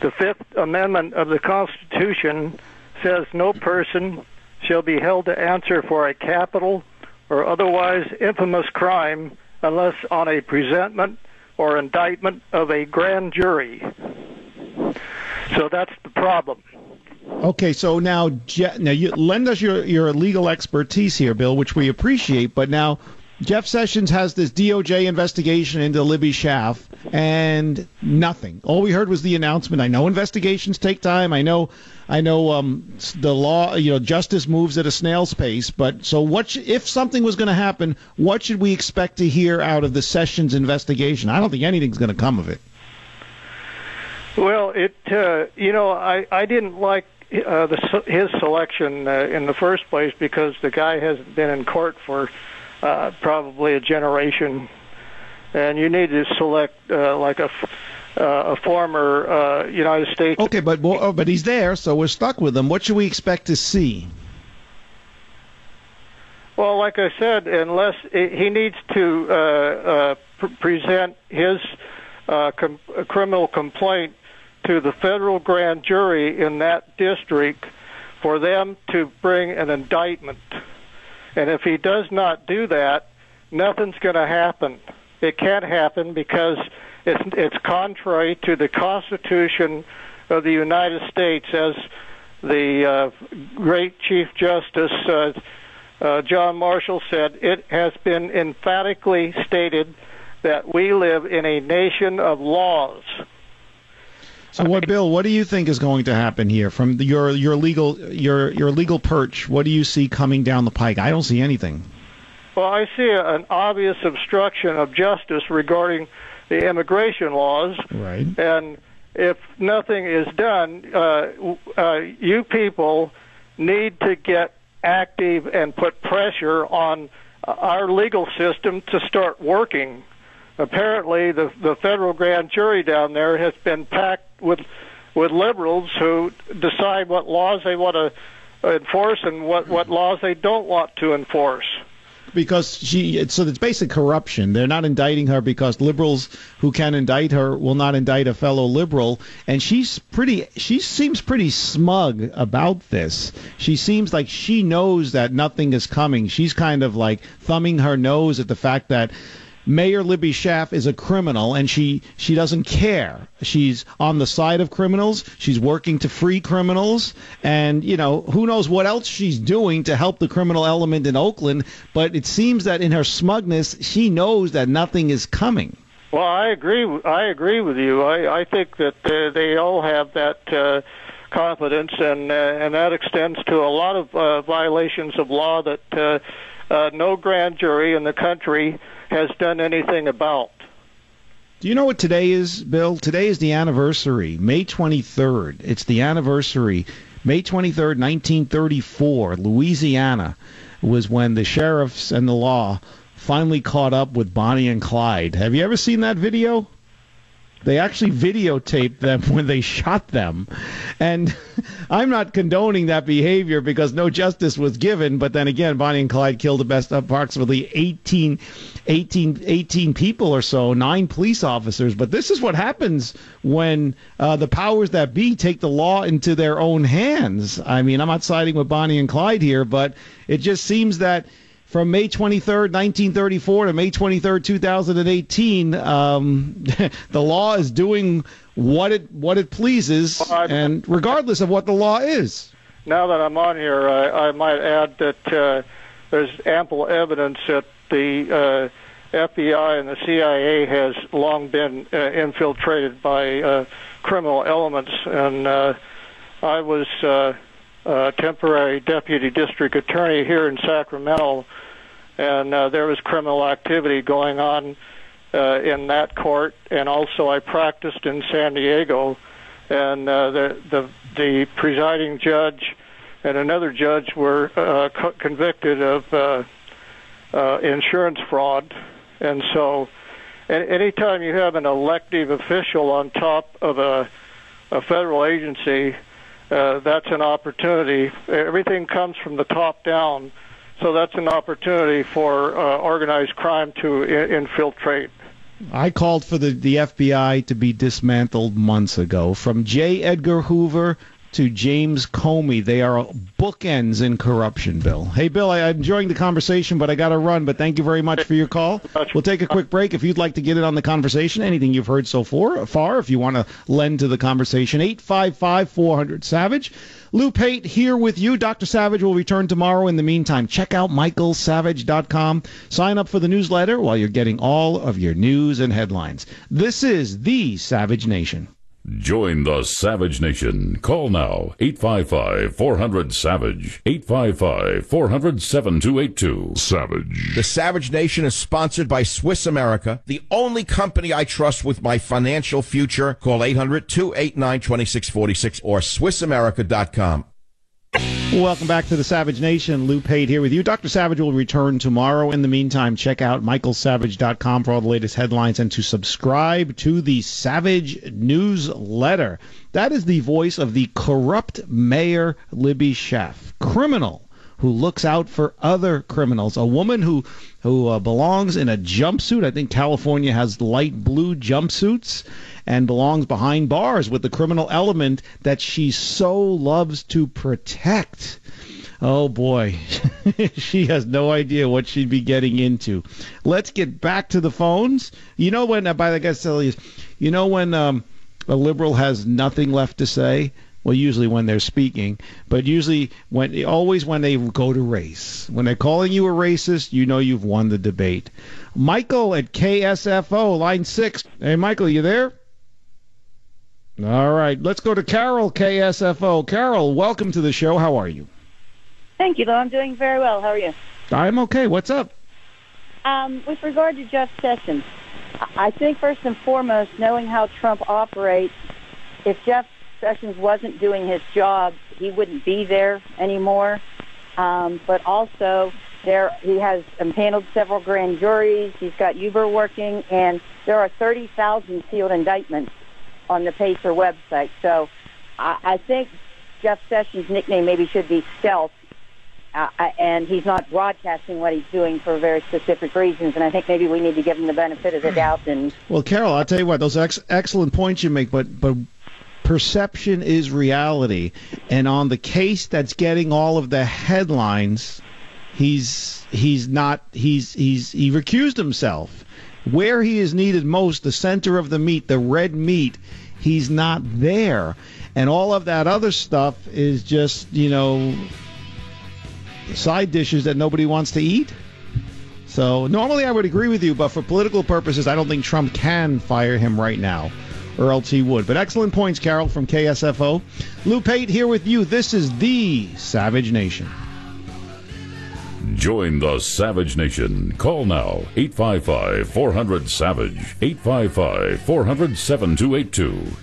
Speaker 15: The Fifth Amendment of the Constitution says no person shall be held to answer for a capital or otherwise infamous crime unless on a presentment or indictment of a grand jury. So that's the problem.
Speaker 2: Okay, so now you lend us your legal expertise here, Bill, which we appreciate, but now Jeff Sessions has this DOJ investigation into Libby Schaaf, and nothing. All we heard was the announcement. I know investigations take time. I know the law, justice moves at a snail's pace. But so if something was going to happen, what should we expect to hear out of the Sessions investigation? I don't think anything's going to come of it.
Speaker 15: Well, I didn't like his selection in the first place, because the guy hasn't been in court for probably a generation, and you need to select like a former United States.
Speaker 2: Okay, but he's there, so we're stuck with him. What should we expect to see?
Speaker 15: Well, like I said, unless he needs to present his criminal complaint to the federal grand jury in that district for them to bring an indictment. And if he does not do that, nothing's going to happen. It can't happen because it's contrary to the Constitution of the United States, as the great Chief Justice John Marshall said. It has been emphatically stated that we live in a nation of laws.
Speaker 2: So, Bill? What do you think is going to happen here from your legal perch? What do you see coming down the pike? I don't see anything.
Speaker 15: Well, I see an obvious obstruction of justice regarding the immigration laws.
Speaker 2: Right.
Speaker 15: And if nothing is done, you people need to get active and put pressure on our legal system to start working. Apparently, the federal grand jury down there has been packed with liberals who decide what laws they want to enforce and what laws they don't want to enforce.
Speaker 2: Because so it's basic corruption. They're not indicting her because liberals who can indict her will not indict a fellow liberal, and she seems pretty smug about this. She seems like she knows that nothing is coming. She's kind of like thumbing her nose at the fact that Mayor Libby Schaaf is a criminal, and she doesn't care. She's on the side of criminals. She's working to free criminals, and who knows what else she's doing to help the criminal element in Oakland. But it seems that in her smugness, she knows that nothing is coming.
Speaker 15: Well, I agree with you. I think that they all have that confidence, and that extends to a lot of violations of law that no grand jury in the country has done anything about.
Speaker 2: Do you know what today is, Bill? Today is the anniversary, May 23rd. It's the anniversary. May 23rd, 1934, Louisiana was when the sheriffs and the law finally caught up with Bonnie and Clyde. Have you ever seen that video? They actually videotaped them when they shot them. And I'm not condoning that behavior because no justice was given. But then again, Bonnie and Clyde killed approximately 18 people or so, 9 police officers. But this is what happens when the powers that be take the law into their own hands. I mean, I'm not siding with Bonnie and Clyde here, but it just seems that from May 23rd, 1934 to May 23rd, 2018, the law is doing what it pleases, and regardless of what the law is.
Speaker 15: Now that I'm on here, I might add that there's ample evidence that the FBI and the CIA has long been infiltrated by criminal elements, and I was temporary deputy district attorney here in Sacramento, and there was criminal activity going on in that court, and also I practiced in San Diego, and the presiding judge and another judge were convicted of insurance fraud, and so anytime you have an elective official on top of a federal agency, that's an opportunity. Everything comes from the top down, so that's an opportunity for organized crime to infiltrate.
Speaker 2: I called for the FBI to be dismantled months ago. From J. Edgar Hoover to James Comey, they are bookends in corruption, Bill. Hey, Bill, I'm enjoying the conversation, but I got to run. But thank you very much for your call. We'll take a quick break. If you'd like to get in on the conversation, anything you've heard so far, if you want to lend to the conversation, 855-400-SAVAGE. Lou Pate here with you. Dr. Savage will return tomorrow. In the meantime, check out michaelsavage.com. Sign up for the newsletter while you're getting all of your news and headlines. This is the Savage Nation.
Speaker 1: Join the Savage Nation. Call now, 855-400-SAVAGE, 855-400-7282. Savage.
Speaker 16: The Savage Nation is sponsored by Swiss America, the only company I trust with my financial future. Call 800-289-2646 or SwissAmerica.com.
Speaker 2: Welcome back to the Savage Nation. Lou Pate here with you. Dr. Savage will return tomorrow. In the meantime, check out michaelsavage.com for all the latest headlines and to subscribe to the Savage newsletter. That is the voice of the corrupt Mayor Libby Schaaf, criminal who looks out for other criminals, a woman who belongs in a jumpsuit. I think California has light blue jumpsuits, and belongs behind bars with the criminal element that she so loves to protect. Oh, boy. She has no idea what she'd be getting into. Let's get back to the phones. You know when, by the guys tell you, you know when a liberal has nothing left to say? Well, usually when they're speaking, but always when they go to race. When they're calling you a racist, you know you've won the debate. Michael at KSFO, line 6. Hey, Michael, you there? All right, let's go to Carol, KSFO. Carol, welcome to the show. How are you?
Speaker 17: Thank you, Lou. I'm doing very well. How are you?
Speaker 2: I'm okay. What's up?
Speaker 17: With regard to Jeff Sessions, I think first and foremost, knowing how Trump operates, if Jeff Sessions wasn't doing his job, he wouldn't be there anymore. But also, he has impaneled several grand juries. He's got Uber working, and there are 30,000 sealed indictments on the Pacer website. So I think Jeff Sessions' nickname maybe should be Stealth, and he's not broadcasting what he's doing for very specific reasons. And I think maybe we need to give him the benefit of the doubt.
Speaker 2: Well, Carol, I'll tell you what, those excellent points you make, but perception is reality. And on the case that's getting all of the headlines, he recused himself. Where he is needed most, the center of the meat, the red meat, he's not there. And all of that other stuff is just, side dishes that nobody wants to eat. So normally I would agree with you, but for political purposes, I don't think Trump can fire him right now, or else he would. But excellent points, Carol, from KSFO. Lou Pate here with you. This is the Savage Nation.
Speaker 1: Join the Savage Nation. Call now, 855-400-SAVAGE, 855-400-7282.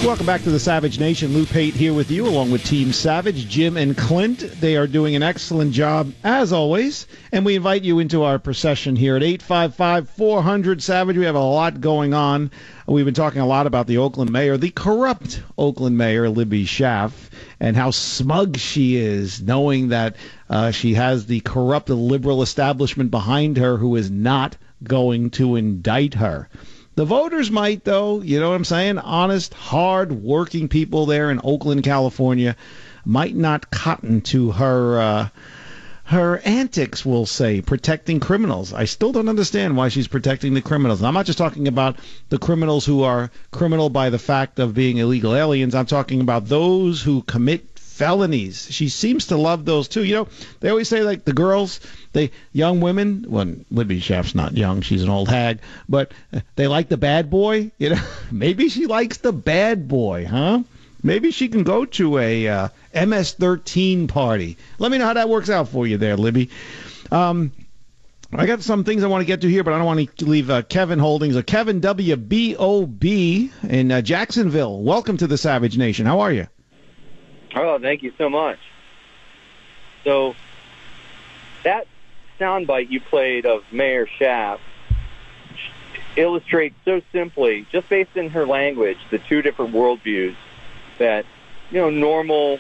Speaker 2: Welcome back to the Savage Nation. Lou Pate here with you, along with Team Savage, Jim and Clint. They are doing an excellent job, as always. And we invite you into our procession here at 855-400-SAVAGE. We have a lot going on. We've been talking a lot about the Oakland mayor, the corrupt Oakland mayor, Libby Schaaf, and how smug she is, knowing that she has the corrupt liberal establishment behind her who is not going to indict her. The voters might, though, you know what I'm saying? Honest, hard-working people there in Oakland, California, might not cotton to her antics, we'll say, protecting criminals. I still don't understand why she's protecting the criminals. And I'm not just talking about the criminals who are criminal by the fact of being illegal aliens. I'm talking about those who commit felonies. She seems to love those too. They always say, like, the girls, young women, well, Libby Schaaf's not young, she's an old hag, but they like the bad boy. Maybe she likes the bad boy, huh? Maybe she can go to a MS-13 party. Let me know how that works out for you there, Libby. I got some things I want to get to here, but I don't want to leave Kevin Holdings. Kevin WBOB in Jacksonville. Welcome to the Savage Nation. How are you?
Speaker 18: Oh, thank you so much. So that soundbite you played of Mayor Schaaf illustrates so simply, just based in her language, the two different worldviews that, normal,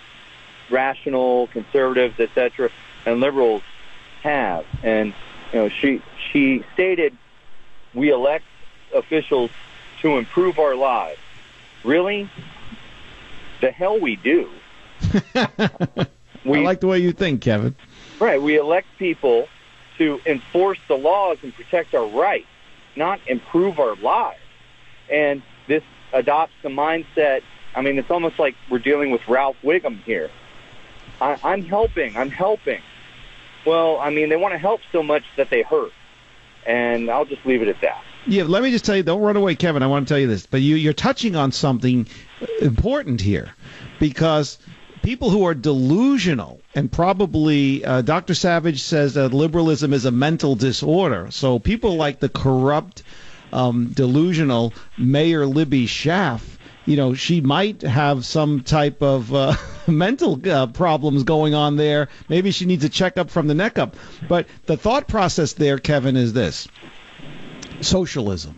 Speaker 18: rational, conservatives, etc., and liberals have. And, she stated, we elect officials to improve our lives. Really? The hell we do.
Speaker 2: I like the way you think, Kevin.
Speaker 18: Right. We elect people to enforce the laws and protect our rights, not improve our lives. And this adopts the mindset. I mean, it's almost like we're dealing with Ralph Wiggum here. I'm helping. Well, I mean, they want to help so much that they hurt. And I'll just leave it at that.
Speaker 2: Yeah, let me just tell you, don't run away, Kevin. I want to tell you this. But you're touching on something important here, because people who are delusional, and probably Dr. Savage says that liberalism is a mental disorder. So people like the corrupt, delusional Mayor Libby Schaaf, she might have some type of mental problems going on there. Maybe she needs a checkup from the neck up. But the thought process there, Kevin, is this. Socialism.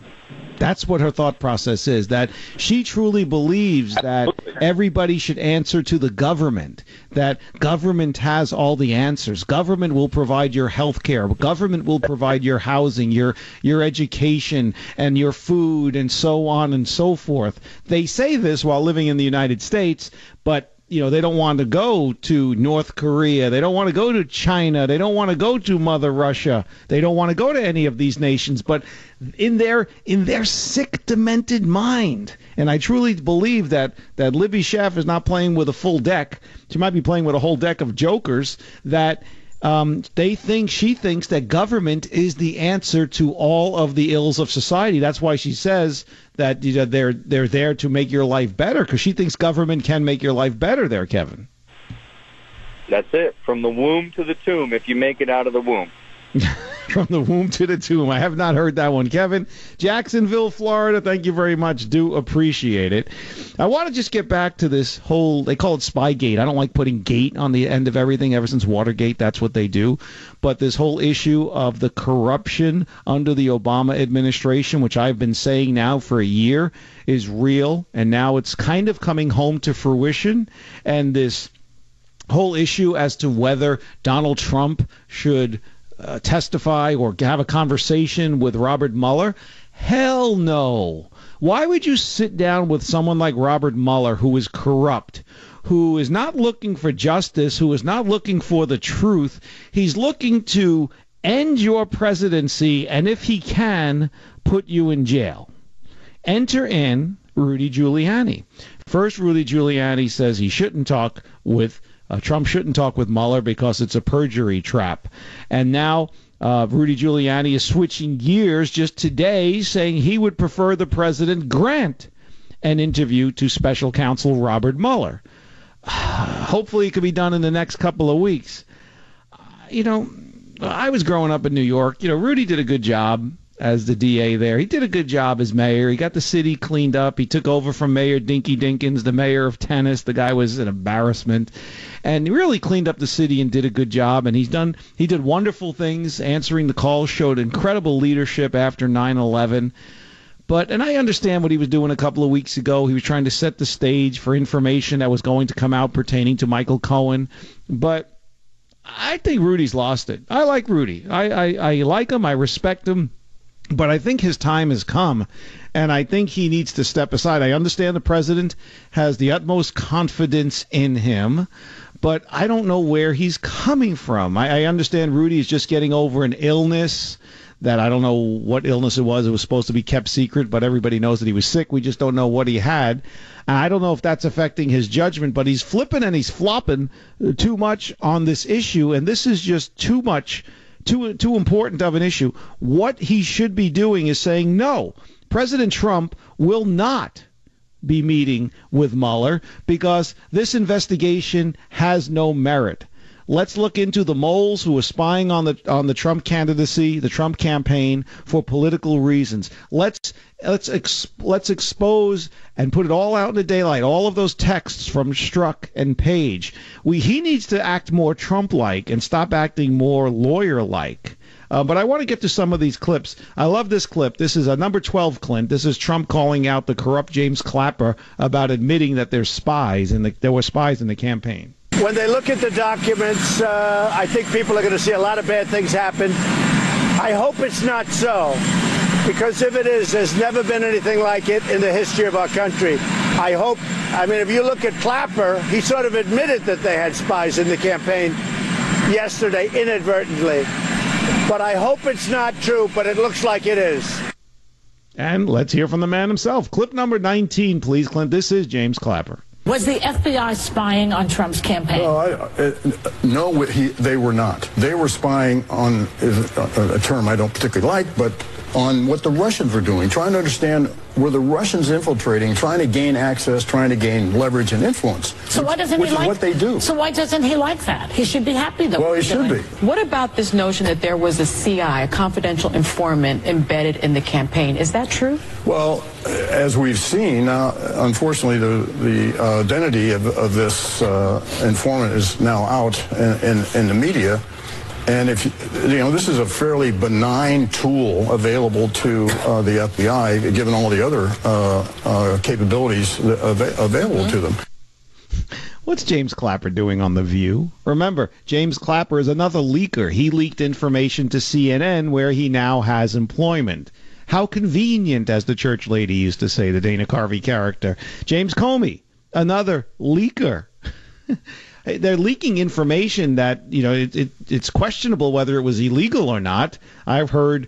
Speaker 2: That's what her thought process is, that she truly believes that everybody should answer to the government, that government has all the answers. Government will provide your health care. Government will provide your housing, your education, and your food, and so on and so forth. They say this while living in the United States, but they don't want to go to North Korea. They don't want to go to China. They don't want to go to Mother Russia. They don't want to go to any of these nations. But in their sick, demented mind, and I truly believe that Libby Schaaf is not playing with a full deck. She might be playing with a whole deck of jokers, that she thinks that government is the answer to all of the ills of society. That's why she says that they're there to make your life better, because she thinks government can make your life better there, Kevin.
Speaker 18: That's it. From the womb to the tomb, if you make it out of the womb.
Speaker 2: From the womb to the tomb. I have not heard that one. Kevin, Jacksonville, Florida, thank you very much. Do appreciate it. I want to just get back to this whole, they call it Spygate. I don't like putting gate on the end of everything. Ever since Watergate, that's what they do. But this whole issue of the corruption under the Obama administration, which I've been saying now for a year, is real. And now it's kind of coming home to fruition. And this whole issue as to whether Donald Trump should testify or have a conversation with Robert Mueller? Hell no. Why would you sit down with someone like Robert Mueller, who is corrupt, who is not looking for justice, who is not looking for the truth? He's looking to end your presidency, and if he can, put you in jail. Enter in Rudy Giuliani. First, Rudy Giuliani says he shouldn't talk with Trump shouldn't talk with Mueller because it's a perjury trap. And now Rudy Giuliani is switching gears just today, saying he would prefer the president grant an interview to special counsel Robert Mueller. Hopefully it could be done in the next couple of weeks. I was growing up in New York. Rudy did a good job as the DA there. He did a good job as mayor. He got the city cleaned up. He took over from Mayor Dinky Dinkins, the mayor of Tennis. The guy was an embarrassment. And he really cleaned up the city and did a good job. And he did wonderful things, answering the calls, showed incredible leadership after 9/11. And I understand what he was doing a couple of weeks ago. He was trying to set the stage for information that was going to come out pertaining to Michael Cohen. But I think Rudy's lost it. I like Rudy. I like him. I respect him. But I think his time has come, and I think he needs to step aside. I understand the president has the utmost confidence in him, but I don't know where he's coming from. I understand Rudy is just getting over an illness that I don't know what illness it was. It was supposed to be kept secret, but everybody knows that he was sick. We just don't know what he had. And I don't know if that's affecting his judgment, but he's flipping and he's flopping too much on this issue, and this is just too much. Too important of an issue. What he should be doing is saying, no, President Trump will not be meeting with Mueller because this investigation has no merit. Let's look into the moles who are spying on the Trump candidacy, the Trump campaign, for political reasons. Let's expose and put it all out in the daylight. All of those texts from Strzok and Page. He needs to act more Trump-like and stop acting more lawyer-like. But I want to get to some of these clips. I love this clip. This is a number 12, Clint. This is Trump calling out the corrupt James Clapper about admitting that there were spies in the campaign.
Speaker 11: When they look at the documents, I think people are going to see a lot of bad things happen. I hope it's not so, because if it is, there's never been anything like it in the history of our country. If you look at Clapper, he sort of admitted that they had spies in the campaign yesterday inadvertently. But I hope it's not true, but it looks like it is.
Speaker 2: And let's hear from the man himself. Clip number 19, please, Clint. This is James Clapper.
Speaker 19: Was the FBI spying on Trump's campaign?
Speaker 20: No, they were not. They were spying on a term I don't particularly like, but on what the Russians were doing, trying to understand, were the Russians infiltrating, trying to gain access, trying to gain leverage and influence.
Speaker 19: So why doesn't he like
Speaker 20: what they do?
Speaker 19: So why doesn't he like that? He should be happy though.
Speaker 20: Well, he should be.
Speaker 21: What about this notion that there was a CI, a confidential informant, embedded in the campaign? Is that true?
Speaker 20: Well, as we've seen, unfortunately, the identity of this informant is now out in the media. And this is a fairly benign tool available to the FBI, given all the other capabilities available to them.
Speaker 2: What's James Clapper doing on The View? Remember, James Clapper is another leaker. He leaked information to CNN where he now has employment. How convenient, as the church lady used to say, the Dana Carvey character. James Comey, another leaker. They're leaking information that, it's questionable whether it was illegal or not. I've heard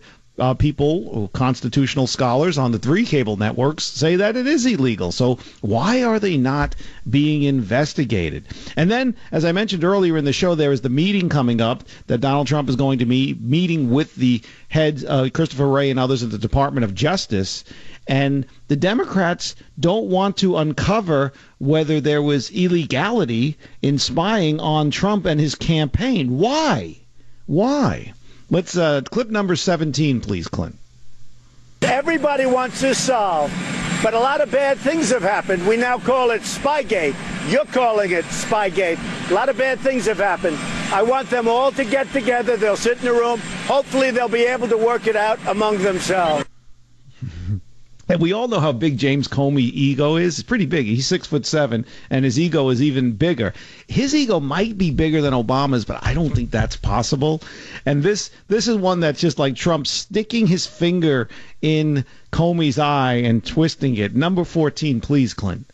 Speaker 2: people, constitutional scholars on the 3 cable networks, say that it is illegal. So why are they not being investigated? And then, as I mentioned earlier in the show, there is the meeting coming up that Donald Trump is going to be meeting with the heads, Christopher Wray and others at the Department of Justice. And the Democrats don't want to uncover whether there was illegality in spying on Trump and his campaign. Why? Let's clip number 17, please, Clint.
Speaker 11: Everybody wants this solved, but a lot of bad things have happened. We now call it Spygate. You're calling it Spygate. A lot of bad things have happened. I want them all to get together. They'll sit in a room. Hopefully they'll be able to work it out among themselves.
Speaker 2: And we all know how big James Comey's ego is. It's pretty big. He's 6'7", and his ego is even bigger. His ego might be bigger than Obama's, but I don't think that's possible. And this is one that's just like Trump sticking his finger in Comey's eye and twisting it. Number 14, please, Clint.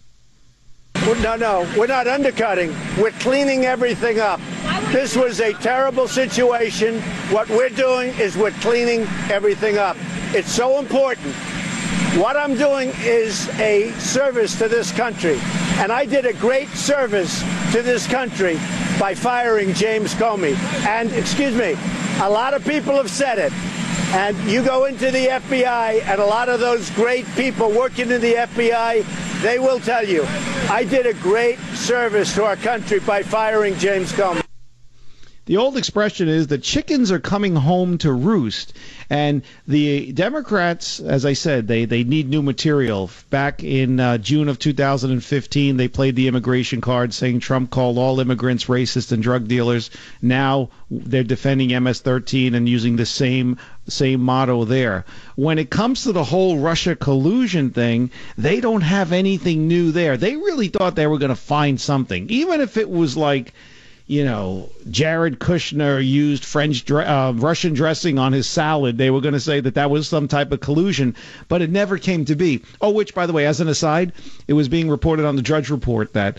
Speaker 11: No, we're not undercutting. We're cleaning everything up. This was a terrible situation. What we're doing is we're cleaning everything up. It's so important. What I'm doing is a service to this country, and I did a great service to this country by firing James Comey. And, excuse me, a lot of people have said it, and you go into the FBI, and a lot of those great people working in the FBI, they will tell you, I did a great service to our country by firing James Comey.
Speaker 2: The old expression is that chickens are coming home to roost. And the Democrats, as I said, they need new material. Back in June of 2015, they played the immigration card saying Trump called all immigrants racist and drug dealers. Now they're defending MS-13 and using the same motto there. When it comes to the whole Russia collusion thing, they don't have anything new there. They really thought they were going to find something. Even if it was like, you know, Jared Kushner used Russian dressing on his salad, they were going to say that was some type of collusion, but it never came to be. Oh, which, by the way, as an aside, it was being reported on the Drudge Report that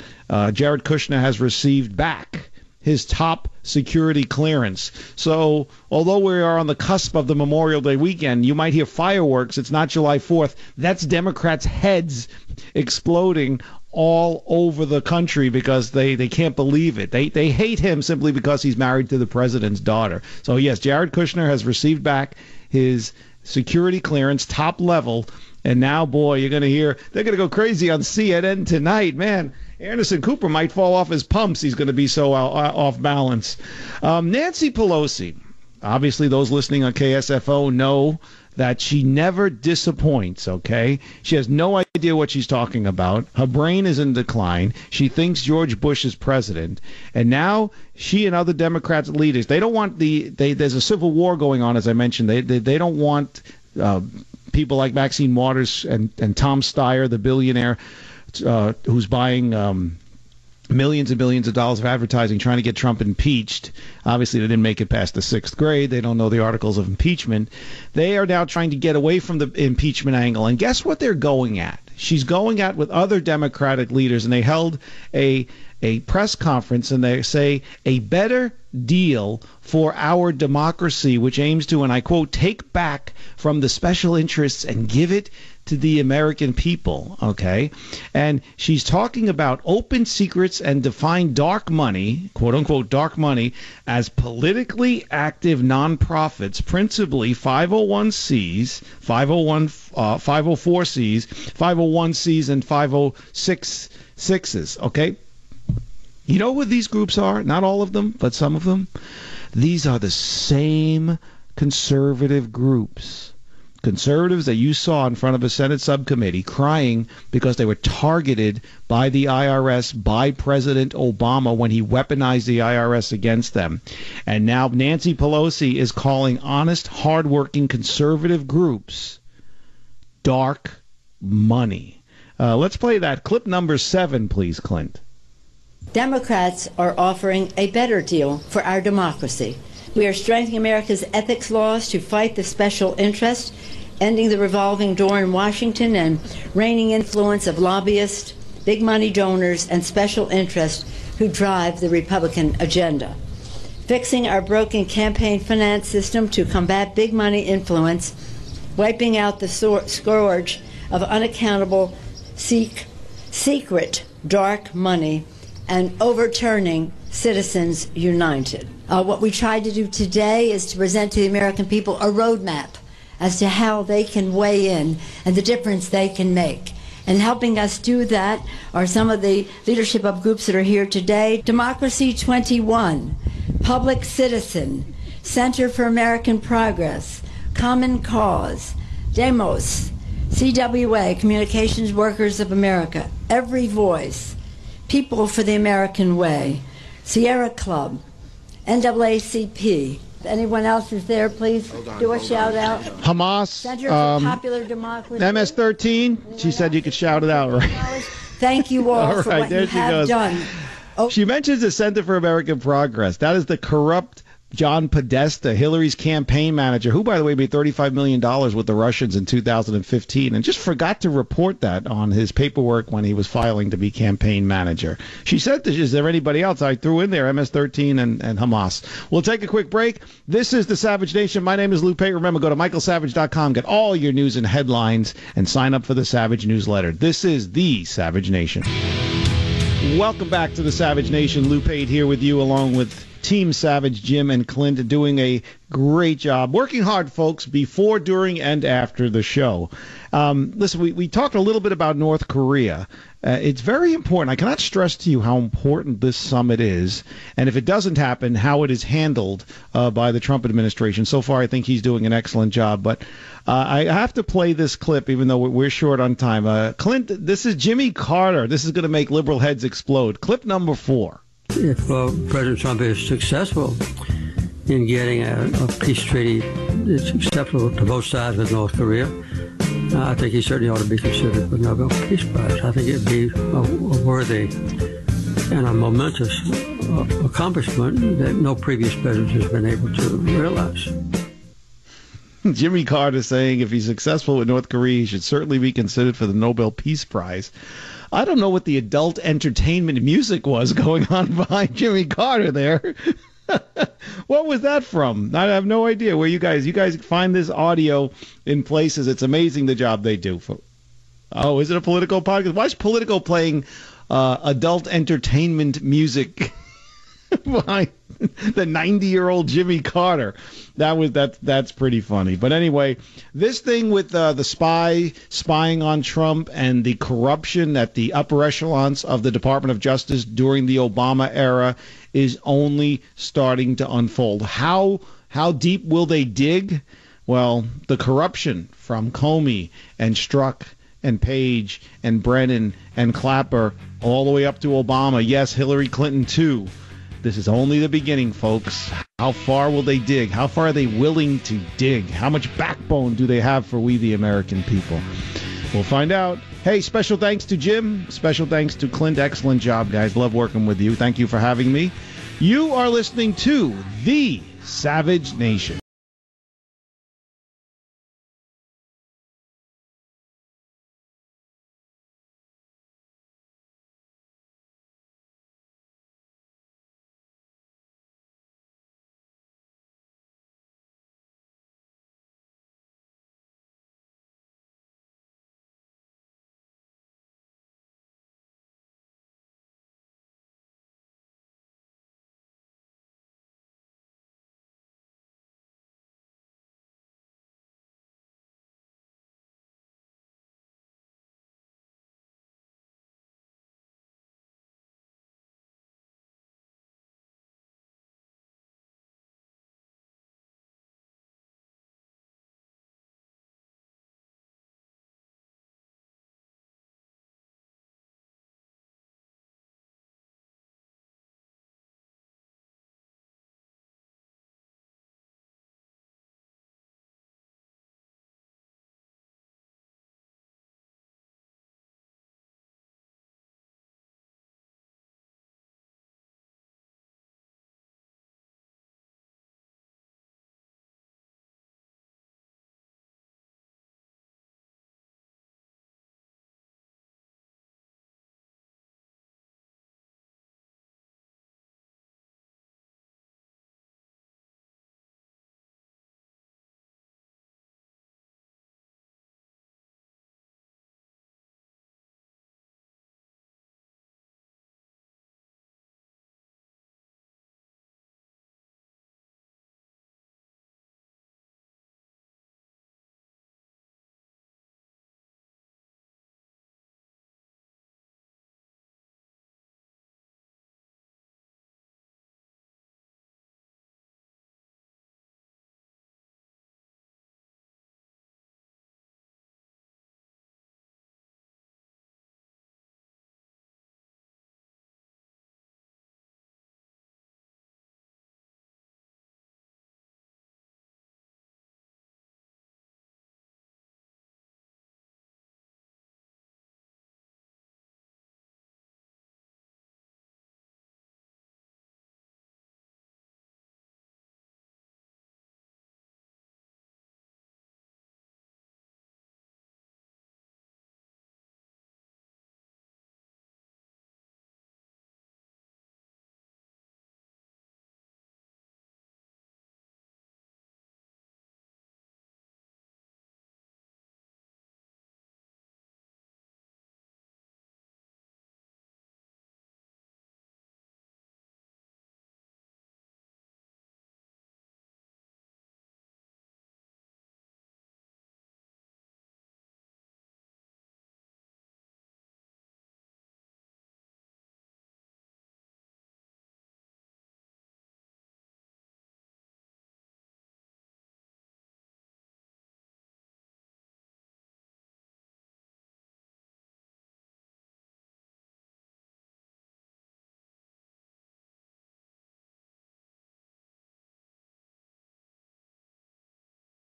Speaker 2: Jared Kushner has received back his top security clearance. So, although we are on the cusp of the Memorial Day weekend, you might hear fireworks. It's not July 4th. That's Democrats' heads exploding all over the country because they can't believe it. They hate him simply because he's married to the president's daughter. So yes, Jared Kushner has received back his security clearance, top level, and now, boy, you're going to hear they're going to go crazy on CNN tonight. Man, Anderson Cooper might fall off his pumps. He's going to be so off balance. Nancy Pelosi, obviously those listening on KSFO know that she never disappoints, okay? She has no idea what she's talking about. Her brain is in decline. She thinks George Bush is president. And now she and other Democrats leaders, they don't want there's a civil war going on, as I mentioned. They don't want people like Maxine Waters and Tom Steyer, the billionaire who's buying millions and billions of dollars of advertising trying to get Trump impeached. Obviously, they didn't make it past the 6th grade. They don't know the articles of impeachment. They are now trying to get away from the impeachment angle. And guess what they're going at? She's going at with other Democratic leaders, and they held a press conference, and they say a better deal for our democracy, which aims to, and I quote, take back from the special interests and give it to the American people, okay? And she's talking about open secrets and define dark money, quote unquote dark money, as politically active nonprofits, principally 501c, 504c's, 501c's, and 506's, okay? You know what these groups are? Not all of them, but some of them. These are the same conservative groups. Conservatives that you saw in front of a Senate subcommittee crying because they were targeted by the IRS, by President Obama when he weaponized the IRS against them. And now Nancy Pelosi is calling honest, hardworking conservative groups dark money. Let's play that. Clip number 7, please, Clint.
Speaker 3: Democrats are offering a better deal for our democracy. We are strengthening America's ethics laws to fight the special interest, ending the revolving door in Washington and reigning influence of lobbyists, big money donors, and special interests who drive the Republican agenda. Fixing our broken campaign finance system to combat big money influence, wiping out the scourge of unaccountable secret dark money, and overturning Citizens United. What we tried to do today is to present to the American people a roadmap as to how they can weigh in and the difference they can make. And helping us do that are some of the leadership of groups that are here today. Democracy 21, Public Citizen, Center for American Progress, Common Cause, Demos, CWA, Communications Workers of America, Every Voice, People for the American Way, Sierra Club, NAACP. If anyone else is there, please do a shout out.
Speaker 2: Hamas,
Speaker 3: Center for Popular Democracy.
Speaker 2: MS-13. She said you could shout it out, right?
Speaker 3: Thank you all for what you have done.
Speaker 2: She mentions the Center for American Progress. That is the corrupt John Podesta, Hillary's campaign manager, who, by the way, made $35 million with the Russians in 2015 and just forgot to report that on his paperwork when he was filing to be campaign manager. She said, is there anybody else? I threw in there MS-13 and Hamas. We'll take a quick break. This is the Savage Nation. My name is Lou Pate. Remember, go to michaelsavage.com, get all your news and headlines, and sign up for the Savage newsletter. This is the Savage Nation. Welcome back to the Savage Nation. Lou Pate here with you, along with Team Savage, Jim and Clint, doing a great job. Working hard, folks, before, during, and after the show. Listen, we talked a little bit about North Korea. It's very important. I cannot stress to you how important this summit is, and if it doesn't happen, how it is handled by the Trump administration. So far, I think he's doing an excellent job, but I have to play this clip, even though we're short on time. Clint, this is Jimmy Carter. This is going to make liberal heads explode. Clip number 4.
Speaker 4: If President Trump is successful in getting a peace treaty that's acceptable to both sides with North Korea, I think he certainly ought to be considered for the Nobel Peace Prize. I think it'd be a worthy and a momentous accomplishment that no previous president has been able to realize.
Speaker 2: Jimmy Carter saying if he's successful with North Korea, he should certainly be considered for the Nobel Peace Prize. I don't know what the adult entertainment music was going on behind Jimmy Carter there. What was that from? I have no idea where you guys find this audio in places. It's amazing the job they do. Oh, is it a Politico podcast? Why is Politico playing adult entertainment music behind the 90-year-old Jimmy Carter? That's pretty funny. But anyway, this thing with the spying on Trump and the corruption at the upper echelons of the Department of Justice during the Obama era is only starting to unfold. How deep will they dig? Well, the corruption from Comey and Strzok and Page and Brennan and Clapper all the way up to Obama. Yes, Hillary Clinton too. This is only the beginning, folks. How far will they dig? How far are they willing to dig? How much backbone do they have for we, the American people? We'll find out. Hey, special thanks to Jim. Special thanks to Clint. Excellent job, guys. Love working with you. Thank you for having me. You are listening to The Savage Nation.